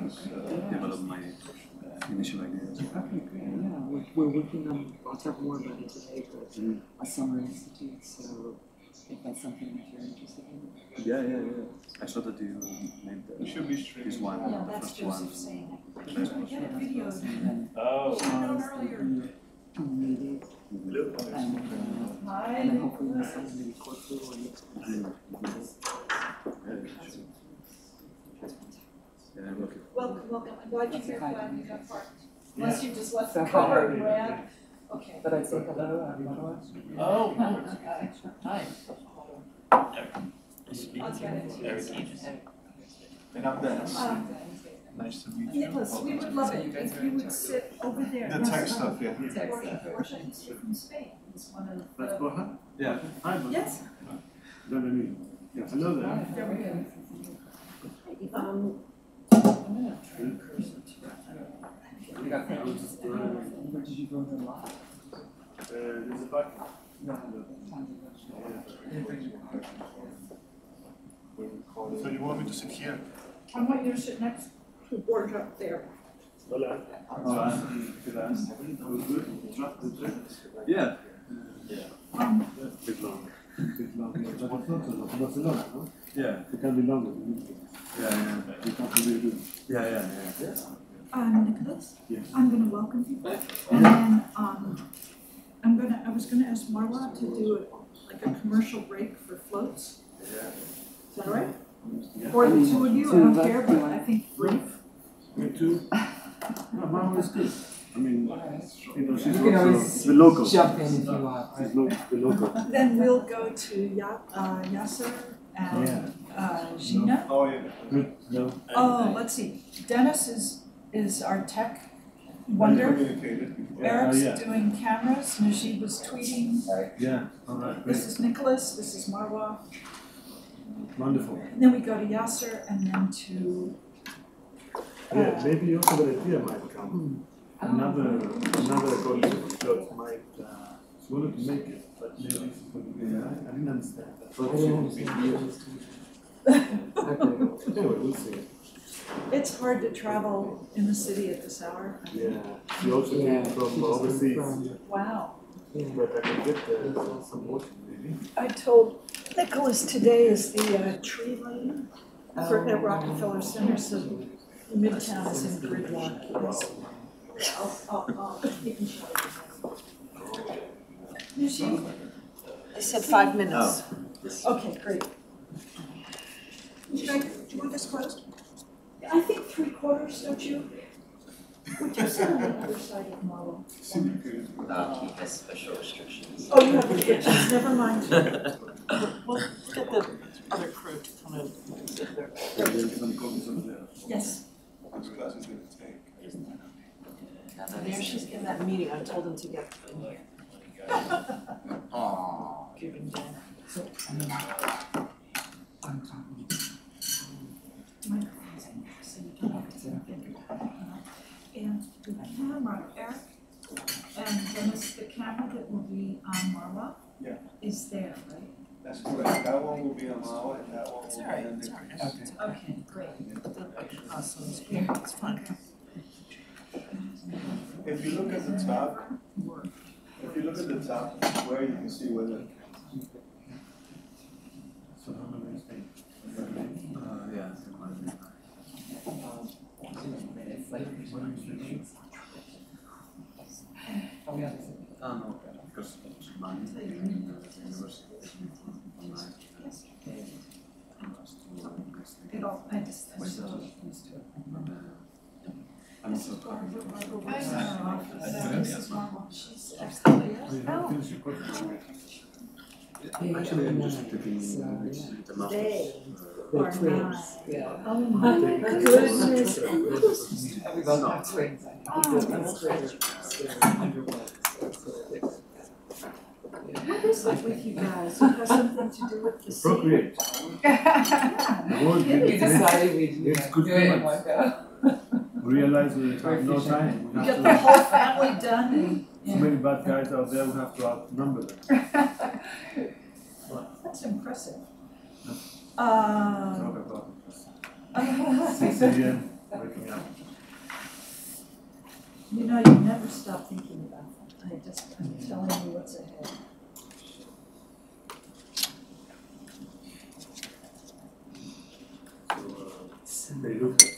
develop my initial ideas. Okay, great. Yeah, we're working on. I'll talk more about it today, but a summer institute. So if that's something that you're interested in. Yeah. I saw that you made this one, Yeah, the that's first one. Joseph saying it. We had it videoed. Oh. Should have known earlier. Meeting Hi. and then hopefully next time maybe Corfu or next Yeah, I'm looking. Welcome. I'm glad you're here. Glad you got parked. Yeah. Unless you just left the So car hi. and ran. Okay. But I'd say hello, everyone. Oh. Hi. Eric Aegis. And I'm Dennis. Nice to meet you. Nicholas, we would love it if you would sit over there. The tech stuff, yeah. Borja is here from Spain. It's one of That's the. Borja? Yeah. Hi, Borja. Yes, No, no, no. Yeah, hello there. there we go. We got pictures. Where did you go to live? There's a button. No, So you want me to sit here? I want you to sit next to Borja up there. Hola. Yeah. Bit long. Bit long. But it's not so long. Barcelona, no? Yeah. It can be longer. Yeah. You can't really do. Yeah. Nicholas, Yes. I'm gonna welcome people, and then, I was gonna ask Marwa to do like a commercial break for floats. Is that all right? Or the two of you, I don't care, but I think brief. Me too. No, Mama is good. I mean, you know, she's You can also always the local. jump in if you want. She's the local. Then we'll go to Yasser and Gina. Oh, yeah. Good. No. Oh, let's see, Dennis is our tech wonder. Communicated. Eric's yeah. doing cameras, Najib was tweeting. Yeah. All right. This Great. is Nicholas, this is Marwa. Wonderful. And then we go to Yasser and then to. Yeah, maybe also the idea might come. Another colleague of yours might she wanted to make it, but maybe she couldn't be there. I didn't understand that. I didn't understand. Okay. Anyway, we'll see. It's hard to travel in the city at this hour. Yeah. She also came from overseas, Wow. but I can get some more maybe. I told Nicholas today is the tree lane for at Rockefeller Center, so Midtown is in gridlock. You can show you. Najib? They said 5 minutes. Okay, great. Do you want this closed? I think 3/4, don't you? Would you sit on the other side of Marlo? He has special restrictions. Oh, you have restrictions, never mind. We'll get the other crew to come in and sit there. Yes. Which class is going to take? There she's in that meeting, I told him to get in here. Aww. Giving down. I'm talking. Microphone's in there, so you don't have to think about it. And the camera, Eric and Dennis, the camera that will be on Marwa Yeah. is there, right? That's correct. That one will be on Mao and that one It's will all be right, on it's all right. Nicholas. Okay, great. Awesome, it's fine. If you look at the top, where you can see where the So how many stay? Yeah. No, because mine university online. It all, I just, I'm so used to it. I'm also This is Marwa, she's excellent. Oh, you have to finish your question. actually I'm just taking the master. They're twins. Yeah. Oh my goodness. We both have twins. That's underway. What is it with you guys? It has something to do with the sea? Procreate. The word We decided we'd It's good do it in for one go. realize we have no time. We You have get the to, whole family done and. so many bad guys out there, we have to outnumber them. That's impressive. Talk about Sicilian. waking up. You know, you never stop thinking about them. I'm telling you what's ahead. So they look at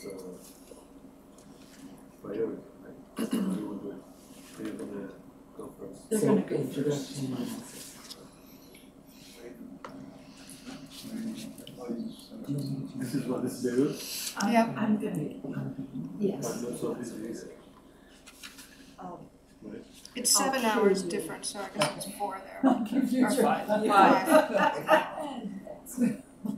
priority, right? So you want to, they're gonna go first. They're gonna go first. Introduction analysis. This is what this do, I'm gonna, yes. but not so this is. Right? It's I'll 7 cue hours you. difference, so I guess it's 4 there. I'll give you Or your- 5.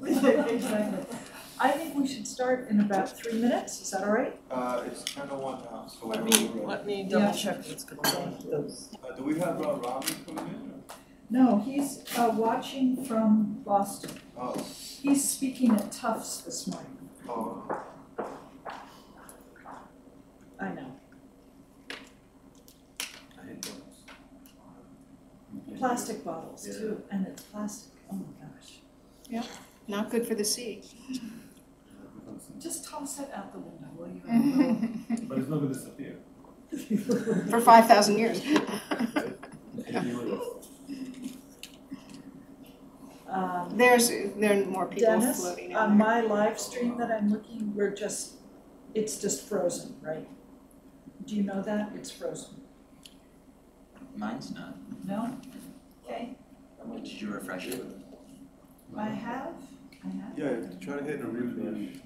Exactly. I think we should start in about 3 minutes, is that all right? It's 10:01 now, so. Let me double check what's going on with those. Do we have Rami coming in? No, he's watching from Boston. Oh, He's speaking at Tufts this morning. oh. I know. I hate those. Plastic bottles too, and it's plastic, oh my gosh. Not good for the sea. Just toss it out the window, will you? But it's not gonna disappear. For 5,000 years. There are more people Dennis, floating in on there. my live stream that I'm looking, it's just frozen, right? Do you know that? It's frozen. Mine's not. No? Okay, Did you refresh it? I have. Yeah, try to hit the refresh.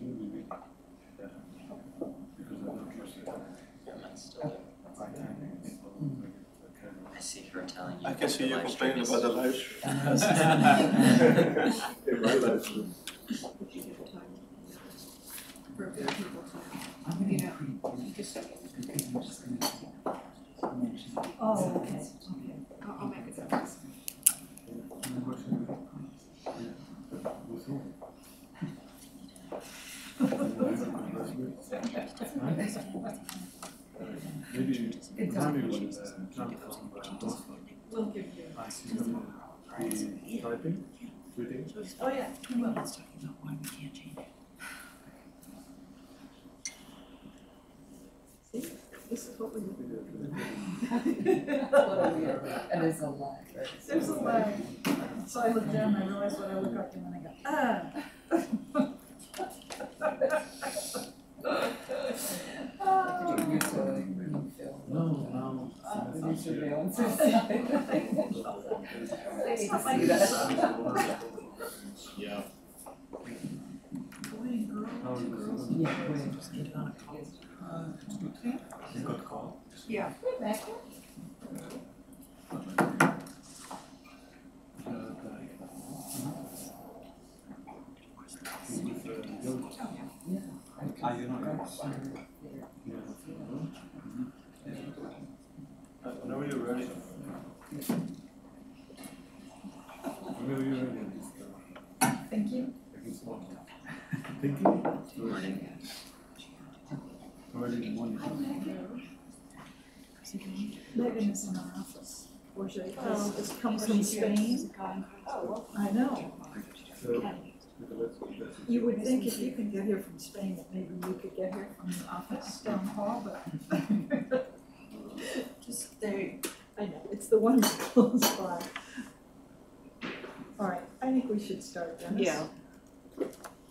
Because I don't trust it. Yeah, mine's still there. I see her telling you. I can see you live stream complaining is- about the live stream. In my life, too. For good people to. I'm gonna increase. Oh, okay. I'll make it better. With whom? Maybe Rami will jump from Boston. We'll give you. I see him be typing, tweeting. Oh, yeah. Well, Let's talk about why we can't change it. see, this is what we do. And there's a lag, right? There's a lag. So I look down and I realize what I look like and then I go, ah. You're totally being filmed. No. The new surveillance. It's not like Yeah. boy and girl, How two is girls. this? Yeah, we're just getting on a call. You got call? Yeah. Whenever you're ready. Whenever you're ready, just Thank you. Thank you. Good morning. Already in the morning. Megan is in our office. Portia has come from Spain. I know. So, You would think if you can get here from Spain, that maybe you could get here from the office down the hall, but just stay. I know, it's the ones close by. All right, I think we should start, Dennis. Yeah.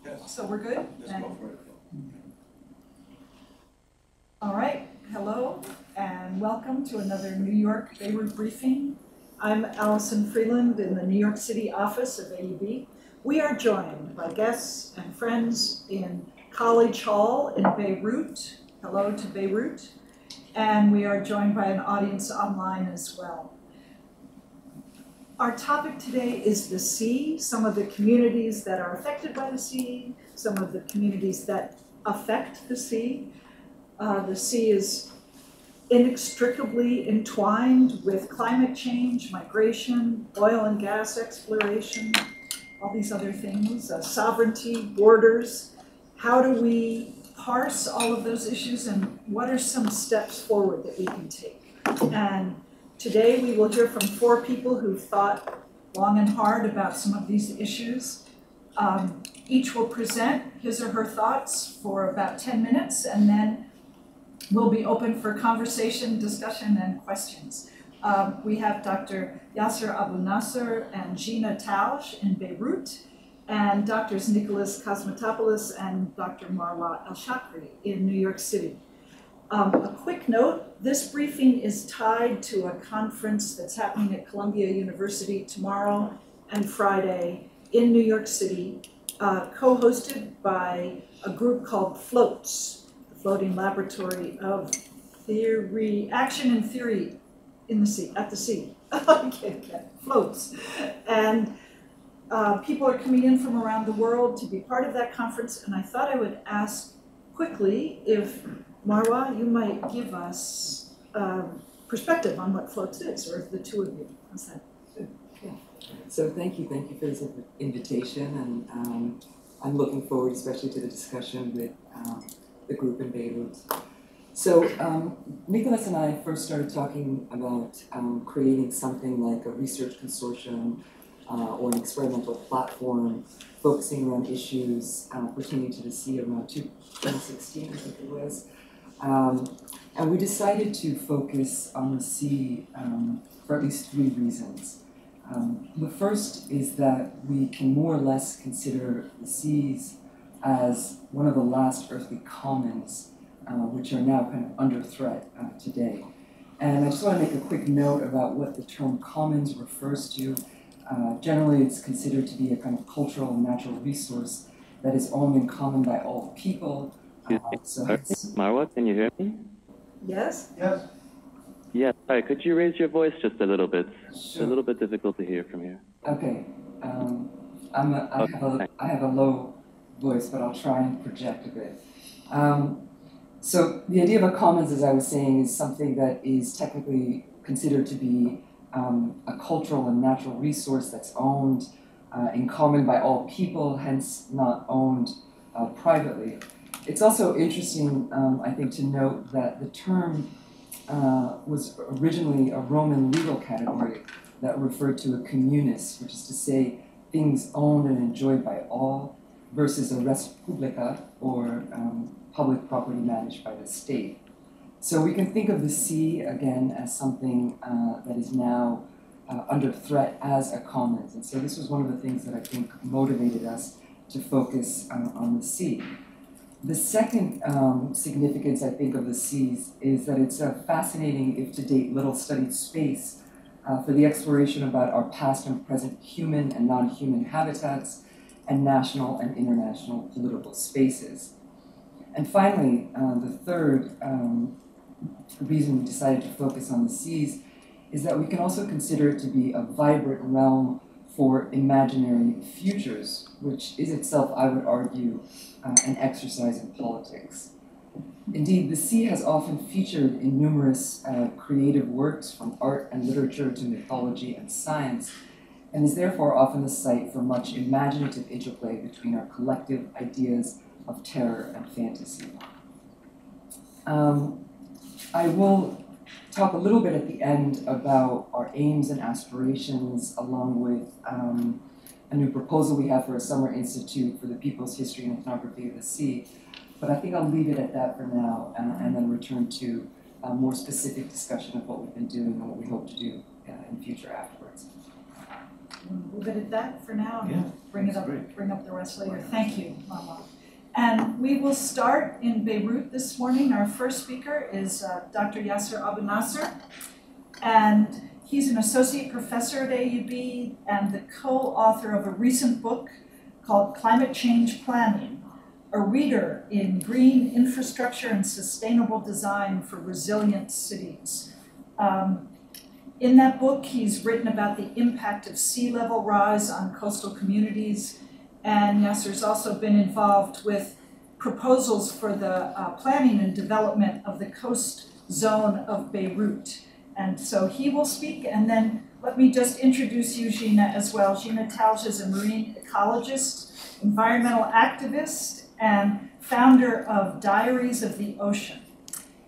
Yes, So we're good? let's go for it. All right, hello and welcome to another New York Beirut briefing. I'm Allison Freeland in the New York City office of AUB. We are joined by guests and friends in College Hall in Beirut. Hello to Beirut. And we are joined by an audience online as well. Our topic today is the sea, some of the communities that are affected by the sea, some of the communities that affect the sea. The sea is inextricably entwined with climate change, migration, oil and gas exploration, all these other things, sovereignty, borders. How do we parse all of those issues and what are some steps forward that we can take? And today we will hear from 4 people who've thought long and hard about some of these issues. Each will present his or her thoughts for about 10 minutes, and then we'll be open for conversation, discussion, and questions. We have Dr. Yasser Abu Nasser and Gina Talj in Beirut, and Drs. Nicholas Kosmatopoulos and Dr. Marwa El-Shakri in New York City. A quick note, this briefing is tied to a conference that's happening at Columbia University tomorrow and Friday in New York City, co-hosted by a group called FLOATS, the Floating Laboratory of Action and Theory in the Sea, at the Sea. Okay, FLOATS. And people are coming in from around the world to be part of that conference, and I thought I would ask quickly if Marwa, you might give us perspective on what FLOATS is, or if the two of you. How's that? So thank you for this invitation, and I'm looking forward especially to the discussion with the group in Beirut. So Nicholas and I first started talking about creating something like a research consortium or an experimental platform focusing on issues pertaining to the sea around 2016, I think it was. And we decided to focus on the sea for at least 3 reasons. The first is that we can more or less consider the seas as one of the last earthly commons, which are now kind of under threat today. And I just want to make a quick note about what the term commons refers to. Generally, it's considered to be a kind of cultural and natural resource that is owned in common by all people. Marwa, can you hear me? Yes? Yes. Yeah, sorry, could you raise your voice just a little bit? Sure. It's a little bit difficult to hear from here. Okay. I have a low voice, but I'll try and project a bit. So the idea of a commons, as I was saying, is something that is technically considered to be a cultural and natural resource that's owned in common by all people, hence not owned privately. It's also interesting, I think, to note that the term was originally a Roman legal category that referred to a communis, which is to say things owned and enjoyed by all, versus a res publica, or public property managed by the state. So we can think of the sea, again, as something that is now under threat as a commons. And so this was one of the things that I think motivated us to focus on the sea. The second significance, I think, of the seas is that it's a fascinating, if to date, little studied space for the exploration about our past and present human and non-human habitats and national and international political spaces. And finally, the third reason we decided to focus on the seas is that we can also consider it to be a vibrant realm for imaginary futures, which is itself, I would argue, an exercise in politics. Indeed, the sea has often featured in numerous creative works, from art and literature to mythology and science, and is therefore often the site for much imaginative interplay between our collective ideas of terror and fantasy. I will talk a little bit at the end about our aims and aspirations, along with a new proposal we have for a summer institute for the people's history and ethnography of the sea. But I think I'll leave it at that for now, and then return to a more specific discussion of what we've been doing and what we hope to do in future afterwards. Leave it at that for now, and Yeah, bring it up, bring up the rest later. Thank you, Mama. And we will start in Beirut this morning. Our first speaker is Dr. Yasser Abu Nasser, and he's an associate professor at AUB and the co-author of a recent book called Climate Change Planning, a reader in green infrastructure and sustainable design for resilient cities. In that book, he's written about the impact of sea level rise on coastal communities, and Yasser's also been involved with proposals for the planning and development of the coast zone of Beirut. And so he will speak, and then let me just introduce you, Gina, as well. Gina Talj is a marine ecologist, environmental activist, and founder of Diaries of the Ocean.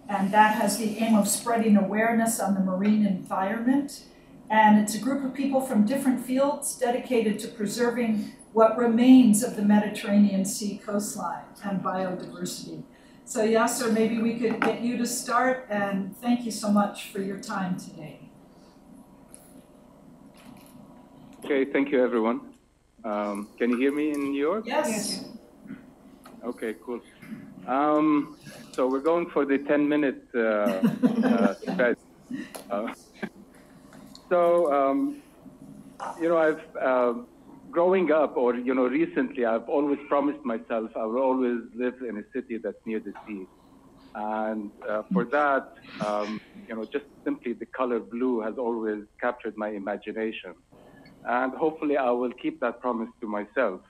And that has the aim of spreading awareness on the marine environment. And it's a group of people from different fields dedicated to preserving what remains of the Mediterranean Sea coastline and biodiversity. So Yasser, maybe we could get you to start, and thank you so much for your time today. Okay, thank you everyone. Can you hear me in New York? Yes. Okay, cool. So we're going for the 10-minute thread. I've growing up, or recently, I've always promised myself I will always live in a city that's near the sea, and for that, just simply the color blue has always captured my imagination, and hopefully I will keep that promise to myself.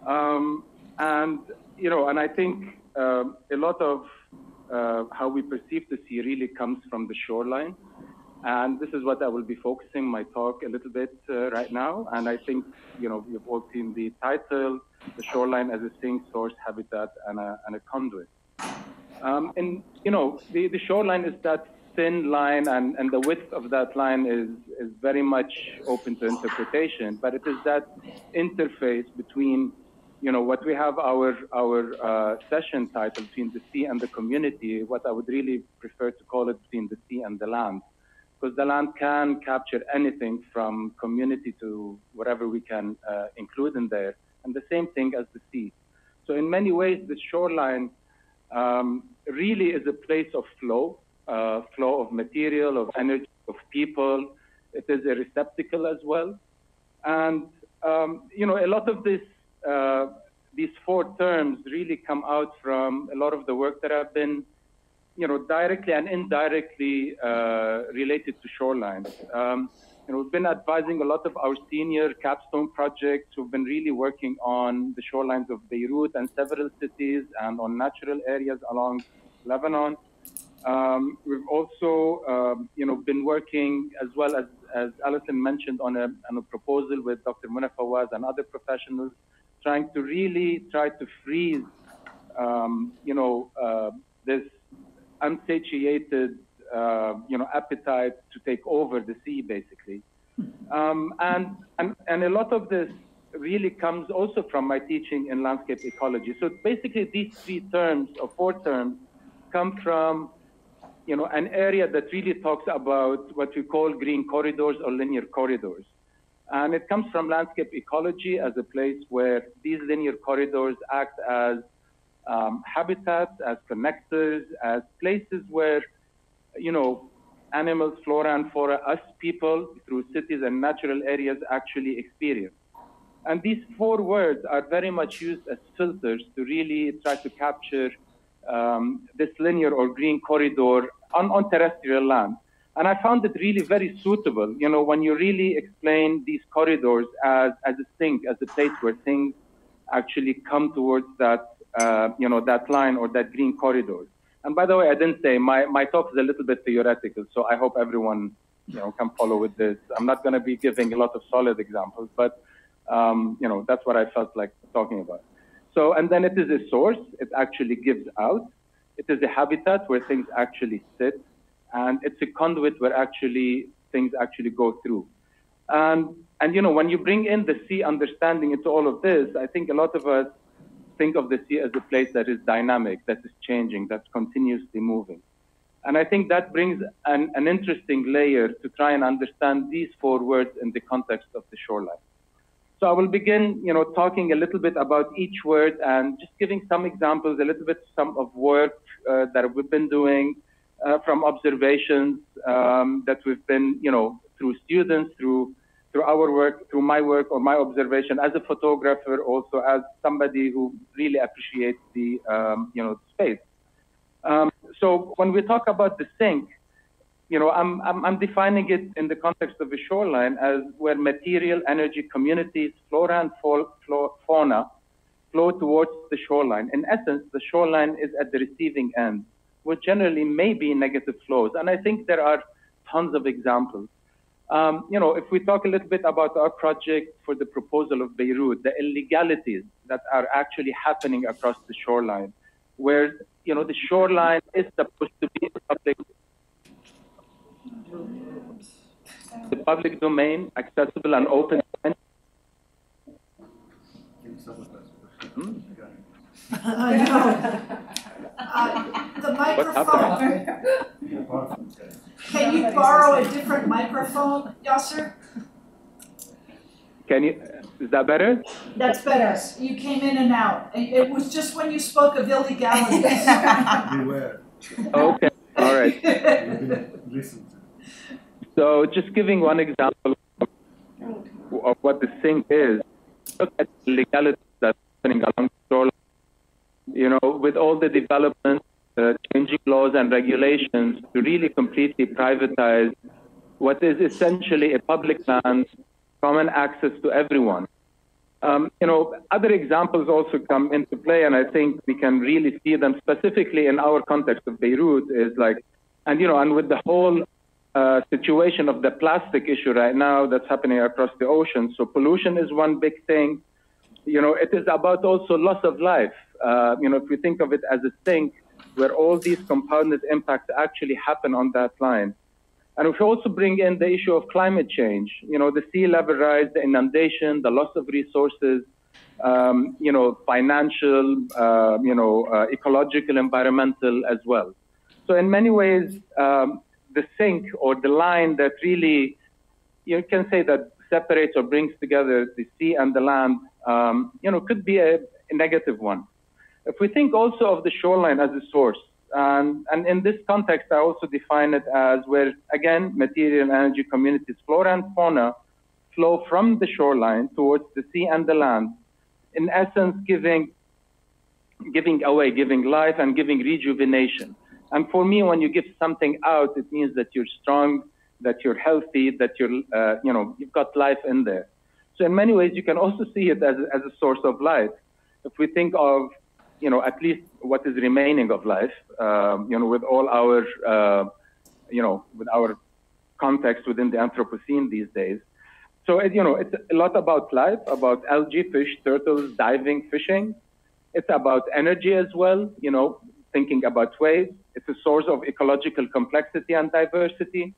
And I think a lot of how we perceive the sea really comes from the shoreline. And this is what I will be focusing my talk a little bit right now. And I think, you've all seen the title, the shoreline as a sink, source, habitat, and a conduit. The shoreline is that thin line, and the width of that line is very much open to interpretation, but it is that interface between, what we have our session title between the sea and the community, what I would really prefer to call it between the sea and the land. Because the land can capture anything from community to whatever we can include in there, and the same thing as the sea. So in many ways, the shoreline really is a place of flow of material, of energy, of people. It is a receptacle as well. And, a lot of these four terms really come out from a lot of the work that I've been directly and indirectly related to shorelines. We've been advising a lot of our senior capstone projects who've been really working on the shorelines of Beirut and several cities and on natural areas along Lebanon. We've also, been working as well as Alison mentioned on a proposal with Dr. Muna Fawaz and other professionals, trying to freeze, this unsatiated, appetite to take over the sea, basically. And a lot of this really comes also from my teaching in landscape ecology. So basically these four terms come from, an area that really talks about what we call green corridors or linear corridors. And it comes from landscape ecology as a place where these linear corridors act as habitats, as connectors, as places where, animals, flora and fauna, us people through cities and natural areas actually experience. And these four words are very much used as filters to really try to capture this linear or green corridor on terrestrial land. And I found it really very suitable, when you really explain these corridors as a sink, as a place where things actually come towards that, that line or that green corridor. And by the way, I didn't say, my talk is a little bit theoretical, so I hope everyone, can follow with this. I'm not going to be giving a lot of solid examples, but, that's what I felt like talking about. So, and then it is a source, it actually gives out. It is a habitat where things actually sit, and it's a conduit where actually things actually go through. And when you bring in the sea understanding into all of this, I think a lot of us think of the sea as a place that is dynamic, that is changing, that's continuously moving. And I think that brings an interesting layer to try and understand these four words in the context of the shoreline. So I will begin, talking a little bit about each word and just giving some examples, a little bit some of work that we've been doing from observations that we've been, through students, through our work, through my work or my observation as a photographer, also as somebody who really appreciates the, space. So when we talk about the sink, I'm defining it in the context of a shoreline as where material, energy, communities, flora and fauna flow towards the shoreline. In essence, the shoreline is at the receiving end, which generally may be negative flows. And I think there are tons of examples. If we talk a little bit about our project for the proposal of Beirut, the illegalities that are actually happening across the shoreline, where, the shoreline is supposed to be the public domain, accessible and open. I know. The microphone, can you borrow a different microphone, Yasser? Can you, is that better? That's better. You came in and out. It was just when you spoke of illegalities. Beware. Okay, all right. Listen. So just giving one example of what the sink is, look at the legality that's happening along the shoreline. You know, with all the developments, changing laws and regulations to really completely privatize what is essentially a public land, common access to everyone. You know, other examples also come into play, and I think we can really see them specifically in our context of Beirut is like, and you know, and with the whole situation of the plastic issue right now that's happening across the ocean. So pollution is one big thing. You know, it is about also loss of life. You know, if we think of it as a sink where all these compounded impacts actually happen on that line. And if we also bring in the issue of climate change, you know, the sea level rise, the inundation, the loss of resources, you know, financial, you know, ecological, environmental as well. So in many ways, the sink or the line that really, you can say that separates or brings together the sea and the land, you know, could be a negative one. If we think also of the shoreline as a source, and in this context, I also define it as where, again, material and energy communities, flora and fauna, flow from the shoreline towards the sea and the land, in essence, giving life and giving rejuvenation. And for me, when you give something out, it means that you're strong, that you're healthy, that you're, you know, you've got life in there. So in many ways, you can also see it as a source of life. If we think of, you know, at least what is remaining of life, you know, with all our, you know, with our context within the Anthropocene these days. So, you know, it's a lot about life, about algae, fish, turtles, diving, fishing. It's about energy as well, you know, thinking about waves. It's a source of ecological complexity and diversity.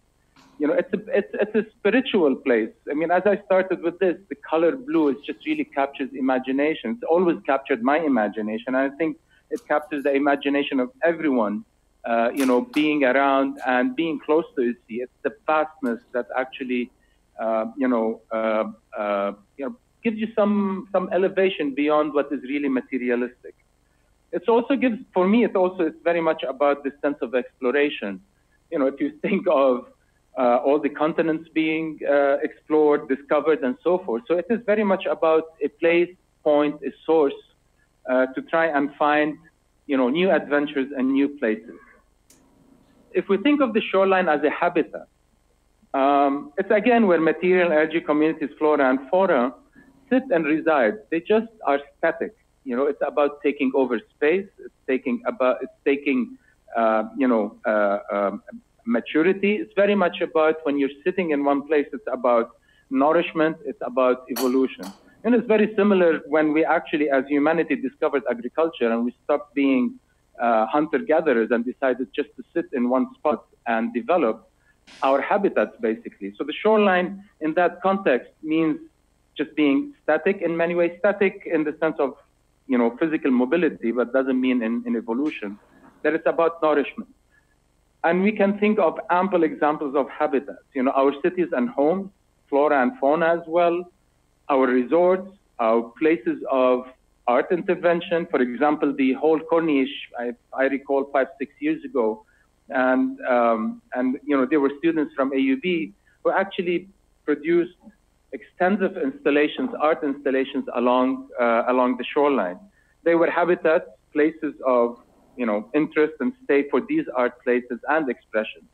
You know, it's a spiritual place. I mean, as I started with this, the color blue, it just really captures imagination. It's always captured my imagination. And I think it captures the imagination of everyone, you know, being around and being close to the sea. It's the vastness that actually, you know, gives you some elevation beyond what is really materialistic. It also gives, for me, it's very much about the sense of exploration. You know, if you think of all the continents being explored, discovered, and so forth. So it is very much about a place, point, a source to try and find, you know, new adventures and new places. If we think of the shoreline as a habitat, it's again where material energy communities, flora and fauna, sit and reside. They just are static. You know, it's about taking over space. It's taking, you know, maturity. It's very much about when you're sitting in one place, it's about nourishment, it's about evolution. And it's very similar when we actually, as humanity, discovered agriculture and we stopped being hunter-gatherers and decided just to sit in one spot and develop our habitats, basically. So the shoreline in that context means just being static in many ways, static in the sense of, you know, physical mobility, but doesn't mean in evolution, that it's about nourishment. And we can think of ample examples of habitats, you know, our cities and homes, flora and fauna as well, our resorts, our places of art intervention. For example, the whole Corniche, I recall 5-6 years ago, and you know, there were students from AUB who actually produced extensive installations, art installations along the shoreline. They were habitats, places of, you know, interest and stay for these art places and expressions.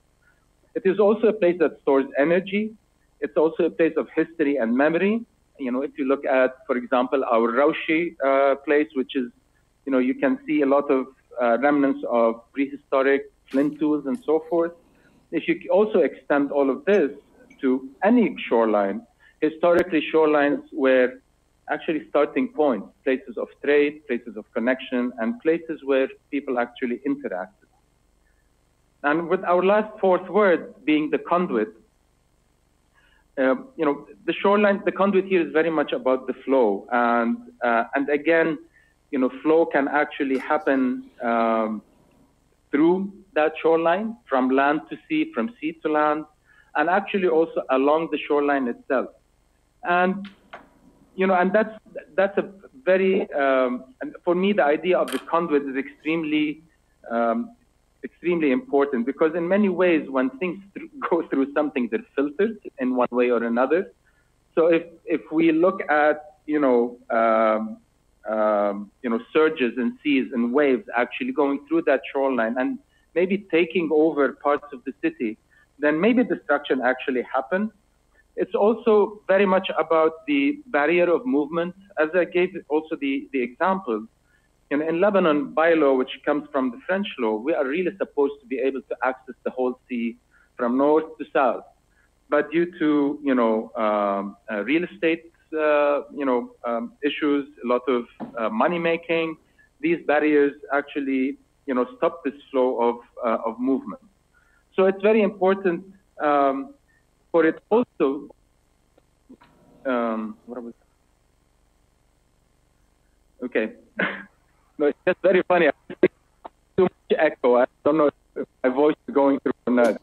It is also a place that stores energy. It's also a place of history and memory. You know, if you look at, for example, our Raushi place, which is, you know, you can see a lot of remnants of prehistoric flint tools and so forth. If you also extend all of this to any shoreline, historically shorelines were actually starting points, places of trade, places of connection, and places where people actually interacted. And with our last fourth word being the conduit, you know, the shoreline, the conduit here is very much about the flow. And again, flow can actually happen through that shoreline, from land to sea, from sea to land, and actually also along the shoreline itself. And and that's a very and for me, the idea of the conduit is extremely important, because in many ways, when things go through something, they're filtered in one way or another. So if we look at surges and seas and waves actually going through that shoreline and maybe taking over parts of the city, then maybe destruction actually happened. It's also very much about the barrier of movement, as I gave also the example. In Lebanon, by law, which comes from the French law, we are really supposed to be able to access the whole sea from north to south. But due to real estate issues, a lot of money making, these barriers actually stop this flow of movement. So it's very important for it also. Okay. No, it's just very funny. I think too much echo. I don't know if my voice is going through or not.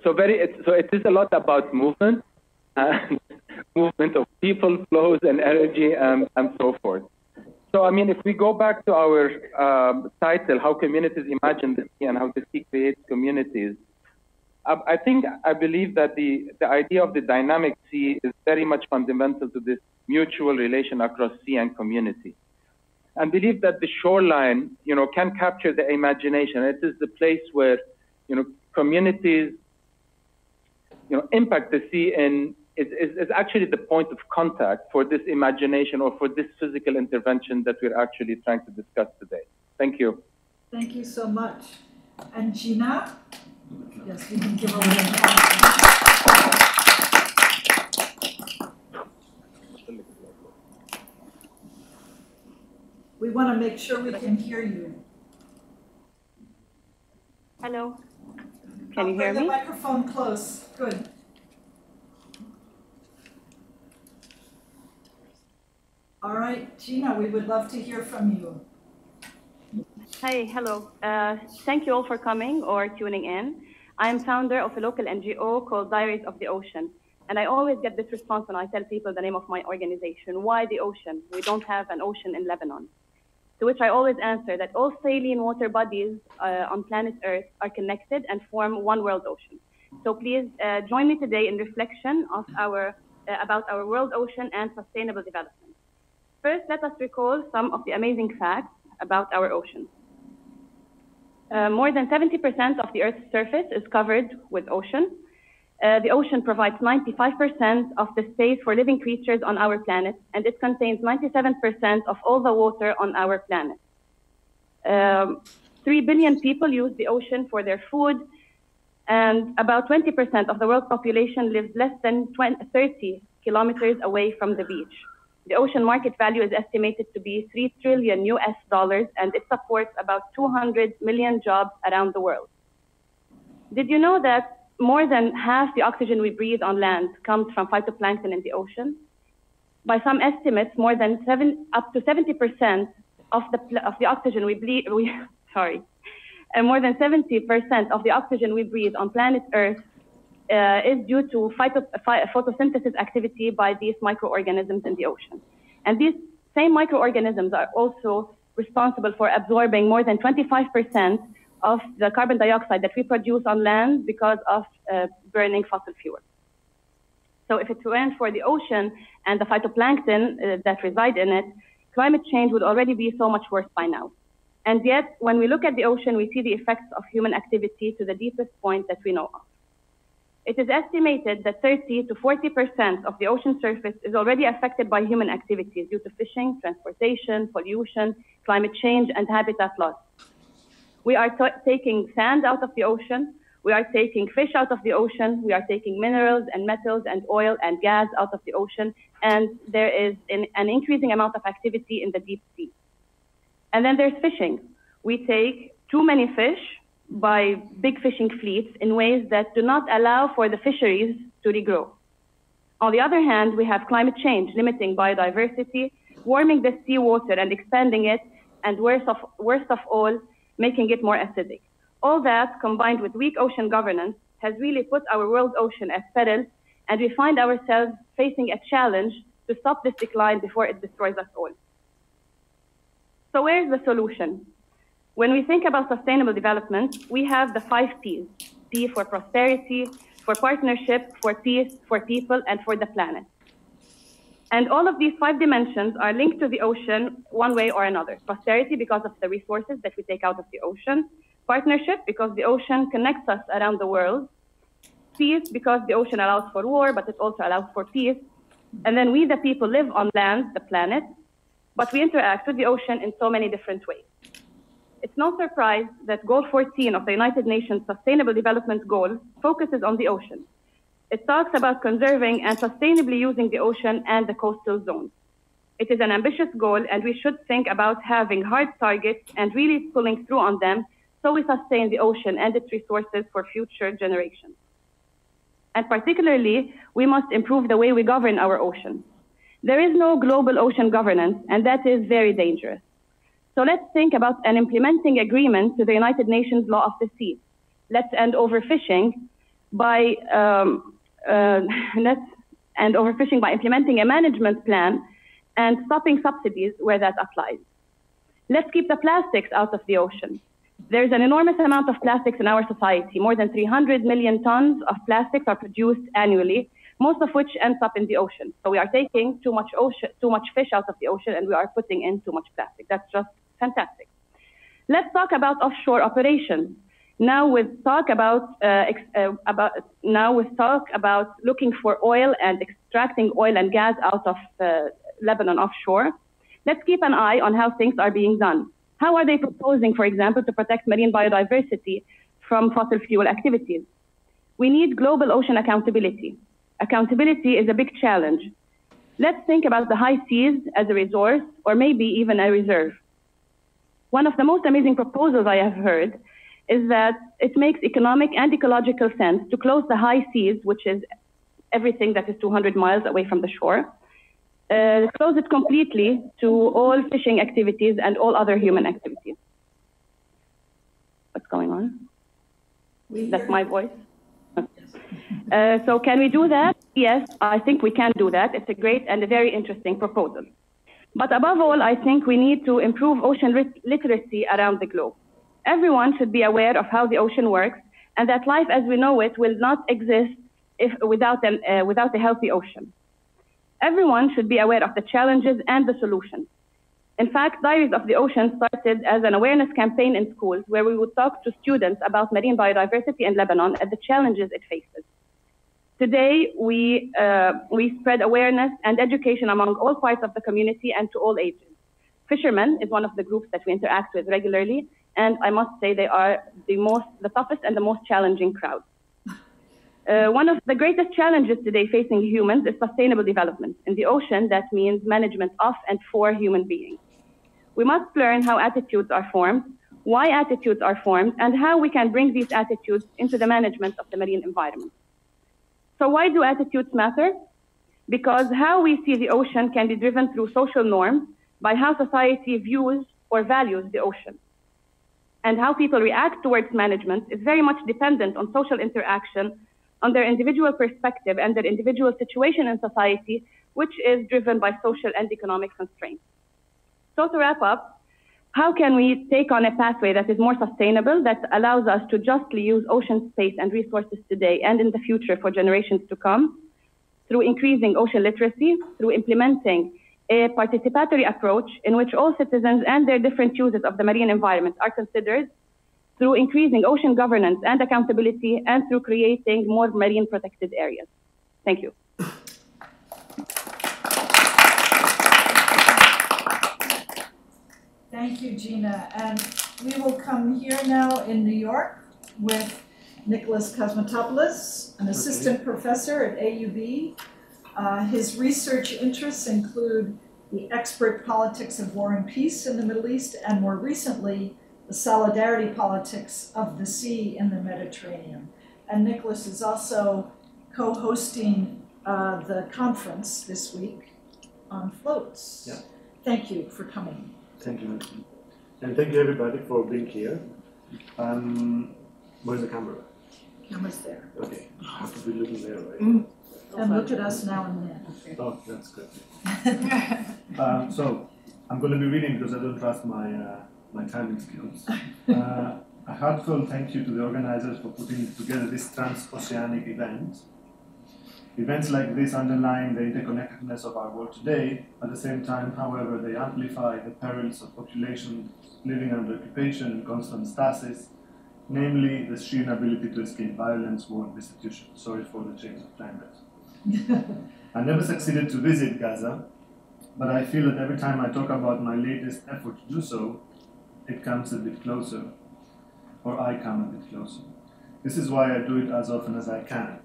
So it is a lot about movement, and movement of people, flows, and energy, and so forth. So I mean, if we go back to our title, How Communities Imagine the Sea and How the Sea Creates Communities, I believe that the idea of the dynamic sea is very much fundamental to this mutual relation across sea and community. And believe that the shoreline, can capture the imagination. It is the place where, communities, impact the sea, and is actually the point of contact for this imagination or for this physical intervention that we're actually trying to discuss today. Thank you. Thank you so much. And Gina? Yes, we can give her a We want to make sure we can hear you. Hello. Can you hear me? Bring the microphone close. Good. All right, Gina, we would love to hear from you. Hi, hello. Thank you all for coming or tuning in. I'm founder of a local NGO called Diaries of the Ocean. And I always get this response when I tell people the name of my organization. Why the ocean? We don't have an ocean in Lebanon. To which I always answer that all saline water bodies on planet Earth are connected and form one world ocean. So please join me today in reflection of about our world ocean and sustainable development. First, let us recall some of the amazing facts about our ocean. More than 70% of the Earth's surface is covered with ocean. The ocean provides 95% of the space for living creatures on our planet, and it contains 97% of all the water on our planet. 3 billion people use the ocean for their food, and about 20% of the world population lives less than 30 kilometers away from the beach. The ocean market value is estimated to be $3 trillion US, and it supports about 200 million jobs around the world. Did you know that more than half the oxygen we breathe on land comes from phytoplankton in the ocean? By some estimates, more than up to 70% of the oxygen we breathe, more than 70% of the oxygen we breathe on planet Earth is due to photosynthesis activity by these microorganisms in the ocean. And these same microorganisms are also responsible for absorbing more than 25% of the carbon dioxide that we produce on land because of burning fossil fuels. So if it weren't for the ocean and the phytoplankton that reside in it, climate change would already be so much worse by now. And yet, when we look at the ocean, we see the effects of human activity to the deepest point that we know of. It is estimated that 30 to 40% of the ocean surface is already affected by human activities due to fishing, transportation, pollution, climate change, and habitat loss. We are taking sand out of the ocean. We are taking fish out of the ocean. We are taking minerals and metals and oil and gas out of the ocean. And there is an increasing amount of activity in the deep sea. And then there's fishing. We take too many fish by big fishing fleets in ways that do not allow for the fisheries to regrow. On the other hand, we have climate change limiting biodiversity, warming the seawater and expanding it, and worst of all, making it more acidic. All that, combined with weak ocean governance, has really put our world ocean at peril, and we find ourselves facing a challenge to stop this decline before it destroys us all. So where is the solution? When we think about sustainable development, we have the 5 Ps. P for prosperity, for partnership, for peace, for people, and for the planet. And all of these 5 dimensions are linked to the ocean one way or another. Prosperity because of the resources that we take out of the ocean. Partnership because the ocean connects us around the world. Peace because the ocean allows for war, but it also allows for peace. And then we, the people, live on land, the planet, but we interact with the ocean in so many different ways. It's no surprise that Goal 14 of the United Nations Sustainable Development Goals focuses on the ocean. It talks about conserving and sustainably using the ocean and the coastal zones. It is an ambitious goal, and we should think about having hard targets and really pulling through on them so we sustain the ocean and its resources for future generations. And particularly, we must improve the way we govern our ocean. There is no global ocean governance, and that is very dangerous. So let's think about an implementing agreement to the United Nations Law of the Sea. Let's end overfishing by implementing a management plan and stopping subsidies where that applies. Let's keep the plastics out of the ocean. There's an enormous amount of plastics in our society. More than 300 million tons of plastics are produced annually, most of which ends up in the ocean. So we are taking too much fish out of the ocean, and we are putting in too much plastic. That's just fantastic. Let's talk about offshore operations. Now with talk about looking for oil and extracting oil and gas out of Lebanon offshore, let's keep an eye on how things are being done. How are they proposing, for example, to protect marine biodiversity from fossil fuel activities? We need global ocean accountability. Accountability is a big challenge. Let's think about the high seas as a resource, or maybe even a reserve. One of the most amazing proposals I have heard is that it makes economic and ecological sense to close the high seas, which is everything that is 200 miles away from the shore, close it completely to all fishing activities and all other human activities. What's going on? That's my voice. So can we do that? Yes, I think we can do that. It's a great and a very interesting proposal. But above all, I think we need to improve ocean literacy around the globe. Everyone should be aware of how the ocean works, and that life as we know it will not exist without a healthy ocean. Everyone should be aware of the challenges and the solutions. In fact, Diaries of the Ocean started as an awareness campaign in schools where we would talk to students about marine biodiversity in Lebanon and the challenges it faces. Today, we spread awareness and education among all parts of the community and to all ages. Fishermen is one of the groups that we interact with regularly, and I must say they are the toughest and the most challenging crowd. One of the greatest challenges today facing humans is sustainable development. In the ocean, that means management of and for human beings. We must learn how attitudes are formed, why attitudes are formed, and how we can bring these attitudes into the management of the marine environment. So why do attitudes matter? Because how we see the ocean can be driven through social norms by how society views or values the ocean. And how people react towards management is very much dependent on social interaction, on their individual perspective and their individual situation in society, which is driven by social and economic constraints. So to wrap up, how can we take on a pathway that is more sustainable, that allows us to justly use ocean space and resources today and in the future for generations to come? Through increasing ocean literacy, through implementing a participatory approach in which all citizens and their different uses of the marine environment are considered, through increasing ocean governance and accountability, and through creating more marine protected areas. Thank you. Thank you, Gina. And we will come here now in New York with Nicholas Kosmatopoulos, an assistant professor at AUB. His research interests include the expert politics of war and peace in the Middle East, and more recently, the solidarity politics of the sea in the Mediterranean. And Nicholas is also co-hosting the conference this week on floats. Yeah. Thank you for coming. Thank you. And thank you everybody for being here. Where's the camera? Camera's there. Okay, I have to be looking there, right? And look at us now and then. Oh, that's good. So, I'm going to be reading because I don't trust my timing skills. A heartfelt thank you to the organizers for putting together this transoceanic event. Events like this underline the interconnectedness of our world today. At the same time, however, they amplify the perils of populations living under occupation and constant stasis, namely the sheer inability to escape violence, war, and destitution. Sorry for the change of climate. I never succeeded to visit Gaza, but I feel that every time I talk about my latest effort to do so, it comes a bit closer, or I come a bit closer. This is why I do it as often as I can.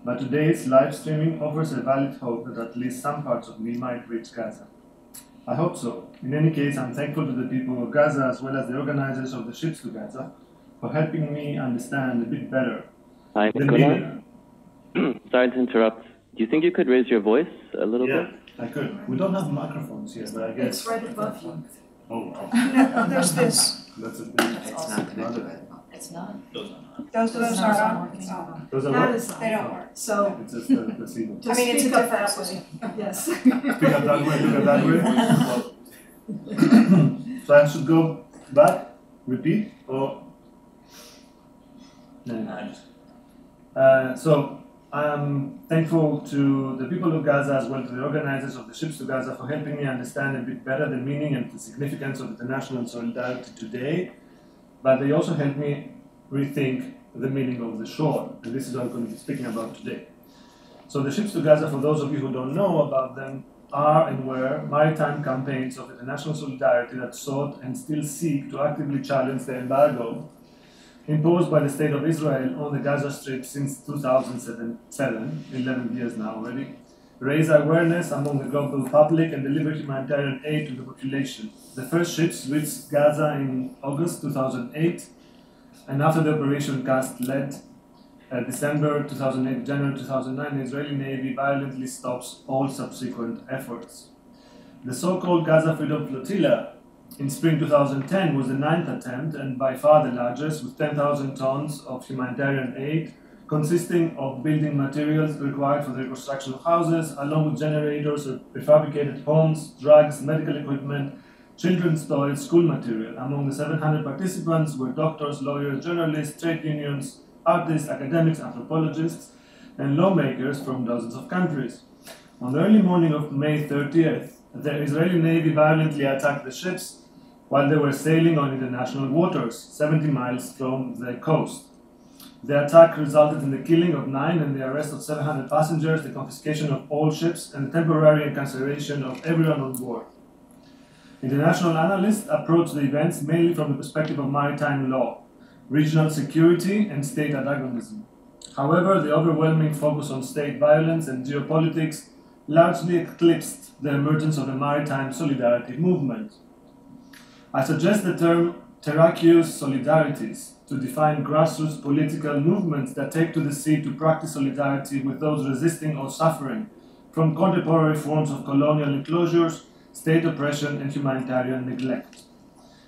But today's live streaming offers a valid hope that at least some parts of me might reach Gaza. I hope so. In any case, I'm thankful to the people of Gaza as well as the organizers of the Ships to Gaza for helping me understand a bit better Hi, the Nicola. meaning. Sorry to interrupt. Do you think you could raise your voice a little bit? I could. We don't have microphones here, but I guess. It's right above you. Oh, No, there's this. that's a big. It's not connected. It's not. Those are not. Those are not not. working. Those are That what? is on. They don't work. So, It's just the placebo. just I mean, it's a speak up different that way. system. Yes. Speak up that way, look at that way. So I should go back, repeat, or? No. So I am thankful to the people of Gaza as well to the organizers of the Ships to Gaza for helping me understand a bit better the meaning and the significance of international solidarity today, but they also helped me rethink the meaning of the shore, and this is what I'm going to be speaking about today. So the Ships to Gaza, for those of you who don't know about them, are and were maritime campaigns of international solidarity that sought and still seek to actively challenge the embargo imposed by the State of Israel on the Gaza Strip since 2007, 11 years now already, raise awareness among the global public and deliver humanitarian aid to the population. The first ships reached Gaza in August 2008, and after the Operation Cast led December 2008, January 2009, the Israeli Navy violently stops all subsequent efforts. The so-called Gaza Freedom Flotilla in spring 2010 was the 9th attempt and by far the largest, with 10,000 tons of humanitarian aid consisting of building materials required for the reconstruction of houses, along with generators, prefabricated homes, drugs, medical equipment, children's toys, school material. Among the 700 participants were doctors, lawyers, journalists, trade unions, artists, academics, anthropologists, and lawmakers from dozens of countries. On the early morning of May 30th, the Israeli Navy violently attacked the ships while they were sailing on international waters, 70 miles from the coast. The attack resulted in the killing of 9 and the arrest of 700 passengers, the confiscation of all ships, and the temporary incarceration of everyone on board. International analysts approach the events mainly from the perspective of maritime law, regional security, and state antagonism. However, the overwhelming focus on state violence and geopolitics largely eclipsed the emergence of the maritime solidarity movement. I suggest the term terraqueous solidarities to define grassroots political movements that take to the sea to practice solidarity with those resisting or suffering from contemporary forms of colonial enclosures, state oppression, and humanitarian neglect.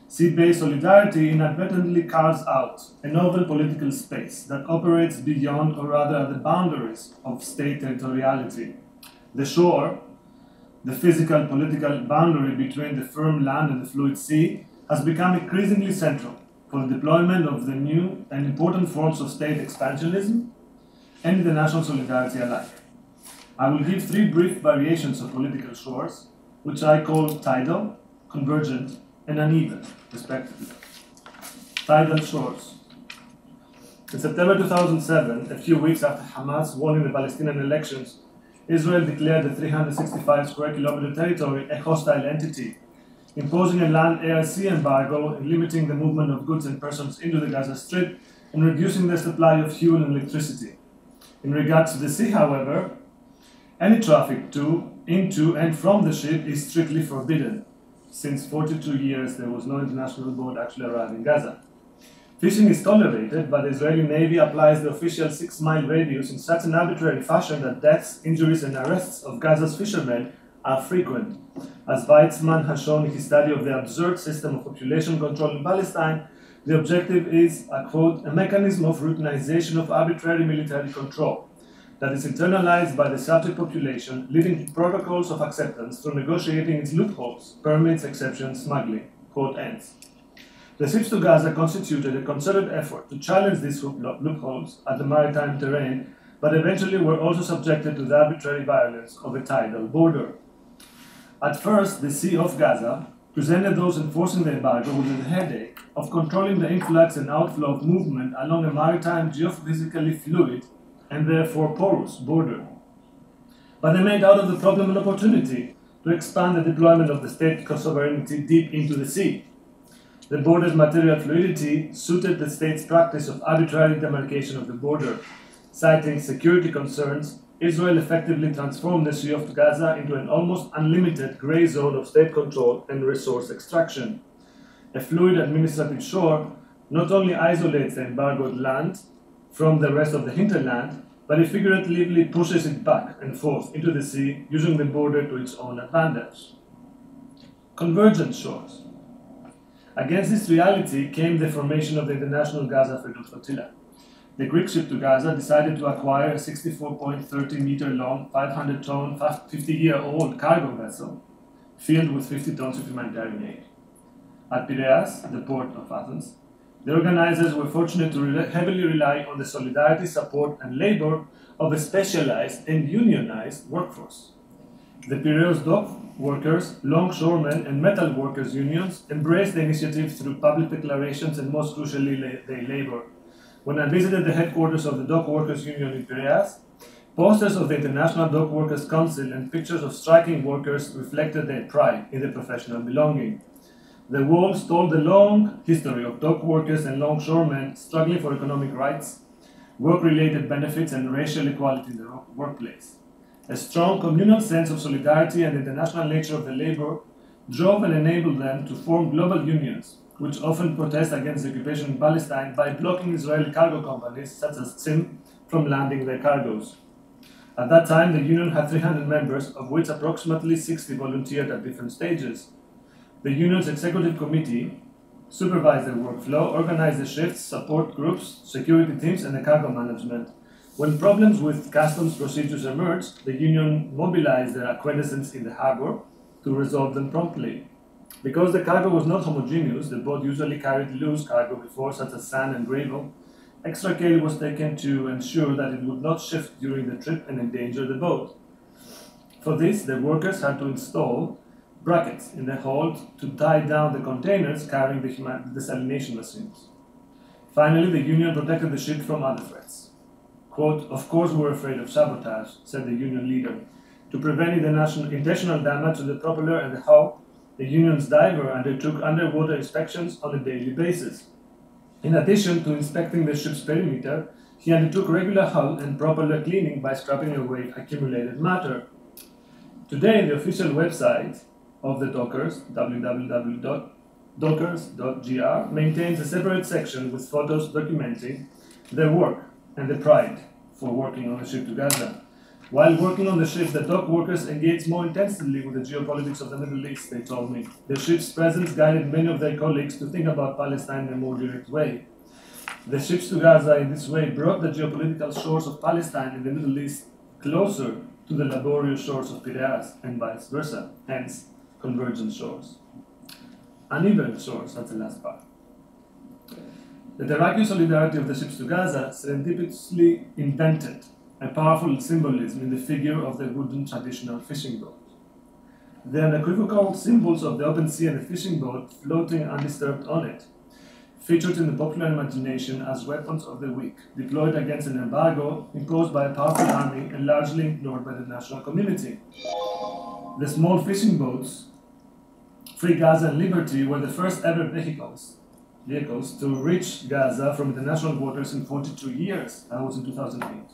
Sea-based solidarity inadvertently carves out a novel political space that operates beyond, or rather at the boundaries, of state territoriality. The shore, the physical political boundary between the firm land and the fluid sea, has become increasingly central for the deployment of the new and important forms of state expansionism and international solidarity alike. I will give 3 brief variations of political shores, which I call tidal, convergent, and uneven, respectively. Tidal shores. In September 2007, a few weeks after Hamas won in the Palestinian elections, Israel declared the 365 square kilometer territory a hostile entity, imposing a land air sea embargo and limiting the movement of goods and persons into the Gaza Strip and reducing the supply of fuel and electricity. In regards to the sea, however, any traffic to, into, and from the ship is strictly forbidden. Since 42 years, there was no international boat actually arriving in Gaza. Fishing is tolerated, but the Israeli Navy applies the official 6-mile radius in such an arbitrary fashion that deaths, injuries, and arrests of Gaza's fishermen are frequent. As Weizmann has shown in his study of the absurd system of population control in Palestine, the objective is, I quote, a mechanism of routinization of arbitrary military control that is internalized by the subject population, leading to protocols of acceptance through negotiating its loopholes, permits, exceptions, smuggling, quote ends. The trips to Gaza constituted a concerted effort to challenge these loopholes at the maritime terrain, but eventually were also subjected to the arbitrary violence of a tidal border. At first, the Sea of Gaza presented those enforcing the embargo with the headache of controlling the influx and outflow of movement along a maritime geophysically fluid and therefore porous border. But they made out of the problem an opportunity to expand the deployment of the state sovereignty deep into the sea. The border's material fluidity suited the state's practice of arbitrary demarcation of the border. Citing security concerns, Israel effectively transformed the Sea of Gaza into an almost unlimited gray zone of state control and resource extraction. A fluid administrative shore not only isolates the embargoed land from the rest of the hinterland, but it figuratively pushes it back and forth into the sea, using the border to its own advantage. Convergent shores. Against this reality came the formation of the International Gaza Freedom Flotilla. The Greek ship to Gaza decided to acquire a 64.30-meter-long, 500-ton, 50-year-old cargo vessel filled with 50 tons of humanitarian aid. At Piraeus, the port of Athens, the organizers were fortunate to heavily rely on the solidarity, support, and labor of a specialized and unionized workforce. The Piraeus dock workers, longshoremen, and metal workers unions embraced the initiative through public declarations and, most crucially, their labor. When I visited the headquarters of the Dock Workers Union in Piraeus, posters of the International Dock Workers Council and pictures of striking workers reflected their pride in their professional belonging. The walls told the long history of dock workers and longshoremen struggling for economic rights, work-related benefits, and racial equality in the workplace. A strong communal sense of solidarity and international nature of the labor drove and enabled them to form global unions, which often protest against the occupation in Palestine by blocking Israeli cargo companies such as Tzim from landing their cargoes. At that time, the union had 300 members, of which approximately 60 volunteered at different stages. The union's executive committee supervised their workflow, organized the shifts, support groups, security teams, and the cargo management. When problems with customs procedures emerged, the union mobilized their acquaintances in the harbor to resolve them promptly. Because the cargo was not homogeneous, the boat usually carried loose cargo before, such as sand and gravel. Extra care was taken to ensure that it would not shift during the trip and endanger the boat. For this, the workers had to install brackets in the hold to tie down the containers carrying the desalination machines. Finally, the union protected the ship from other threats. Quote, "Of course we're afraid of sabotage," said the union leader. To prevent intentional damage to the propeller and the hull, the union's diver undertook underwater inspections on a daily basis. In addition to inspecting the ship's perimeter, he undertook regular hull and propeller cleaning by scrubbing away accumulated matter. Today, the official website of the Dockers, www.dockers.gr, maintains a separate section with photos documenting their work and the pride for working on the ship to Gaza. While working on the ship, the dock workers engaged more intensively with the geopolitics of the Middle East, they told me. The ship's presence guided many of their colleagues to think about Palestine in a more direct way. The ships to Gaza in this way brought the geopolitical shores of Palestine in the Middle East closer to the laborious shores of Piraeus and vice versa, hence convergent shores. Uneven shores, that's the last part. The Terraqueous solidarity of the ships to Gaza serendipitously invented a powerful symbolism in the figure of the wooden traditional fishing boat. The unequivocal symbols of the open sea and the fishing boat floating undisturbed on it featured in the popular imagination as weapons of the weak, deployed against an embargo imposed by a powerful army and largely ignored by the national community. The small fishing boats, Free Gaza and Liberty, were the first ever vehicles to reach Gaza from international waters in 42 years. That was in 2008.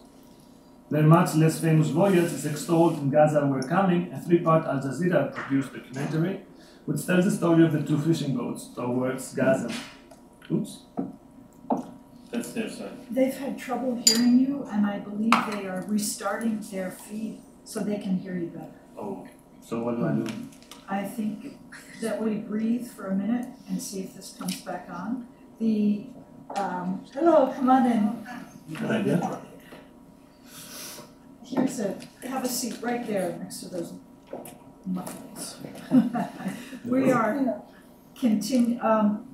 Their much less famous voyage is extolled in Gaza We're Coming, a 3-part Al Jazeera-produced documentary, which tells the story of the two fishing boats towards Gaza. That's their side. They've had trouble hearing you, and I believe they are restarting their feed so they can hear you better. Oh, so what do I do? I think that we breathe for a minute and see if this comes back on. Hello, come on in. Good idea. Have a seat right there next to those muffins. We are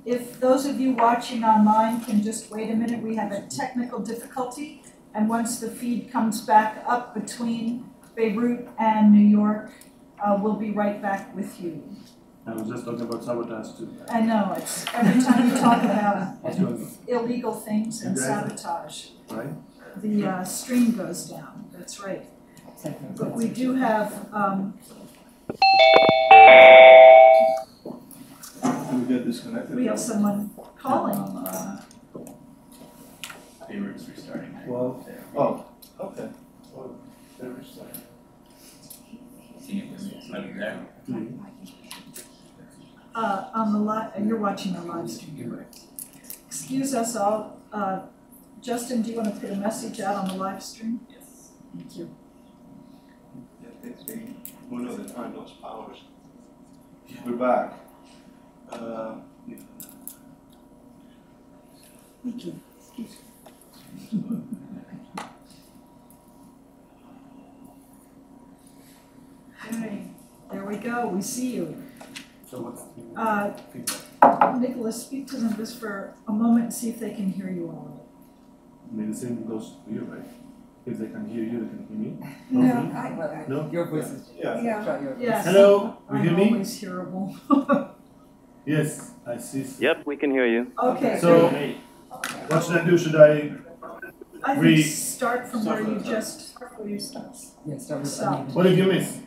if those of you watching online can just wait a minute, we have a technical difficulty, and once the feed comes back up between Beirut and New York, we'll be right back with you. I was just talking about sabotage too. I know, it's every time you talk about illegal things and sabotage, right? The stream goes down, that's right. But we do have, Do we get disconnected? we have someone calling. Beirut's restarting. Well, oh, okay. Well, they're restarting. See if it's there. On the you're watching the live stream. Excuse us all. Justin, do you want to put a message out on the live stream? Yes. Thank you. Yeah, they will know the time those powers. We're back. Yeah. Thank you. Okay, there we go. We see you. So what's the feedback? Nicholas, speak to them just for a moment and see if they can hear you all. I mean, the same goes to you, right? If they can hear you, they can hear me. No, No? your voice is. Yeah. Yes. Hello, you hear I'm me? always hearable. Yes, I see. Yep, we can hear you. Okay. So, great. what should I do? Should I I think start from where you just Yeah, start with stopped. What did you miss?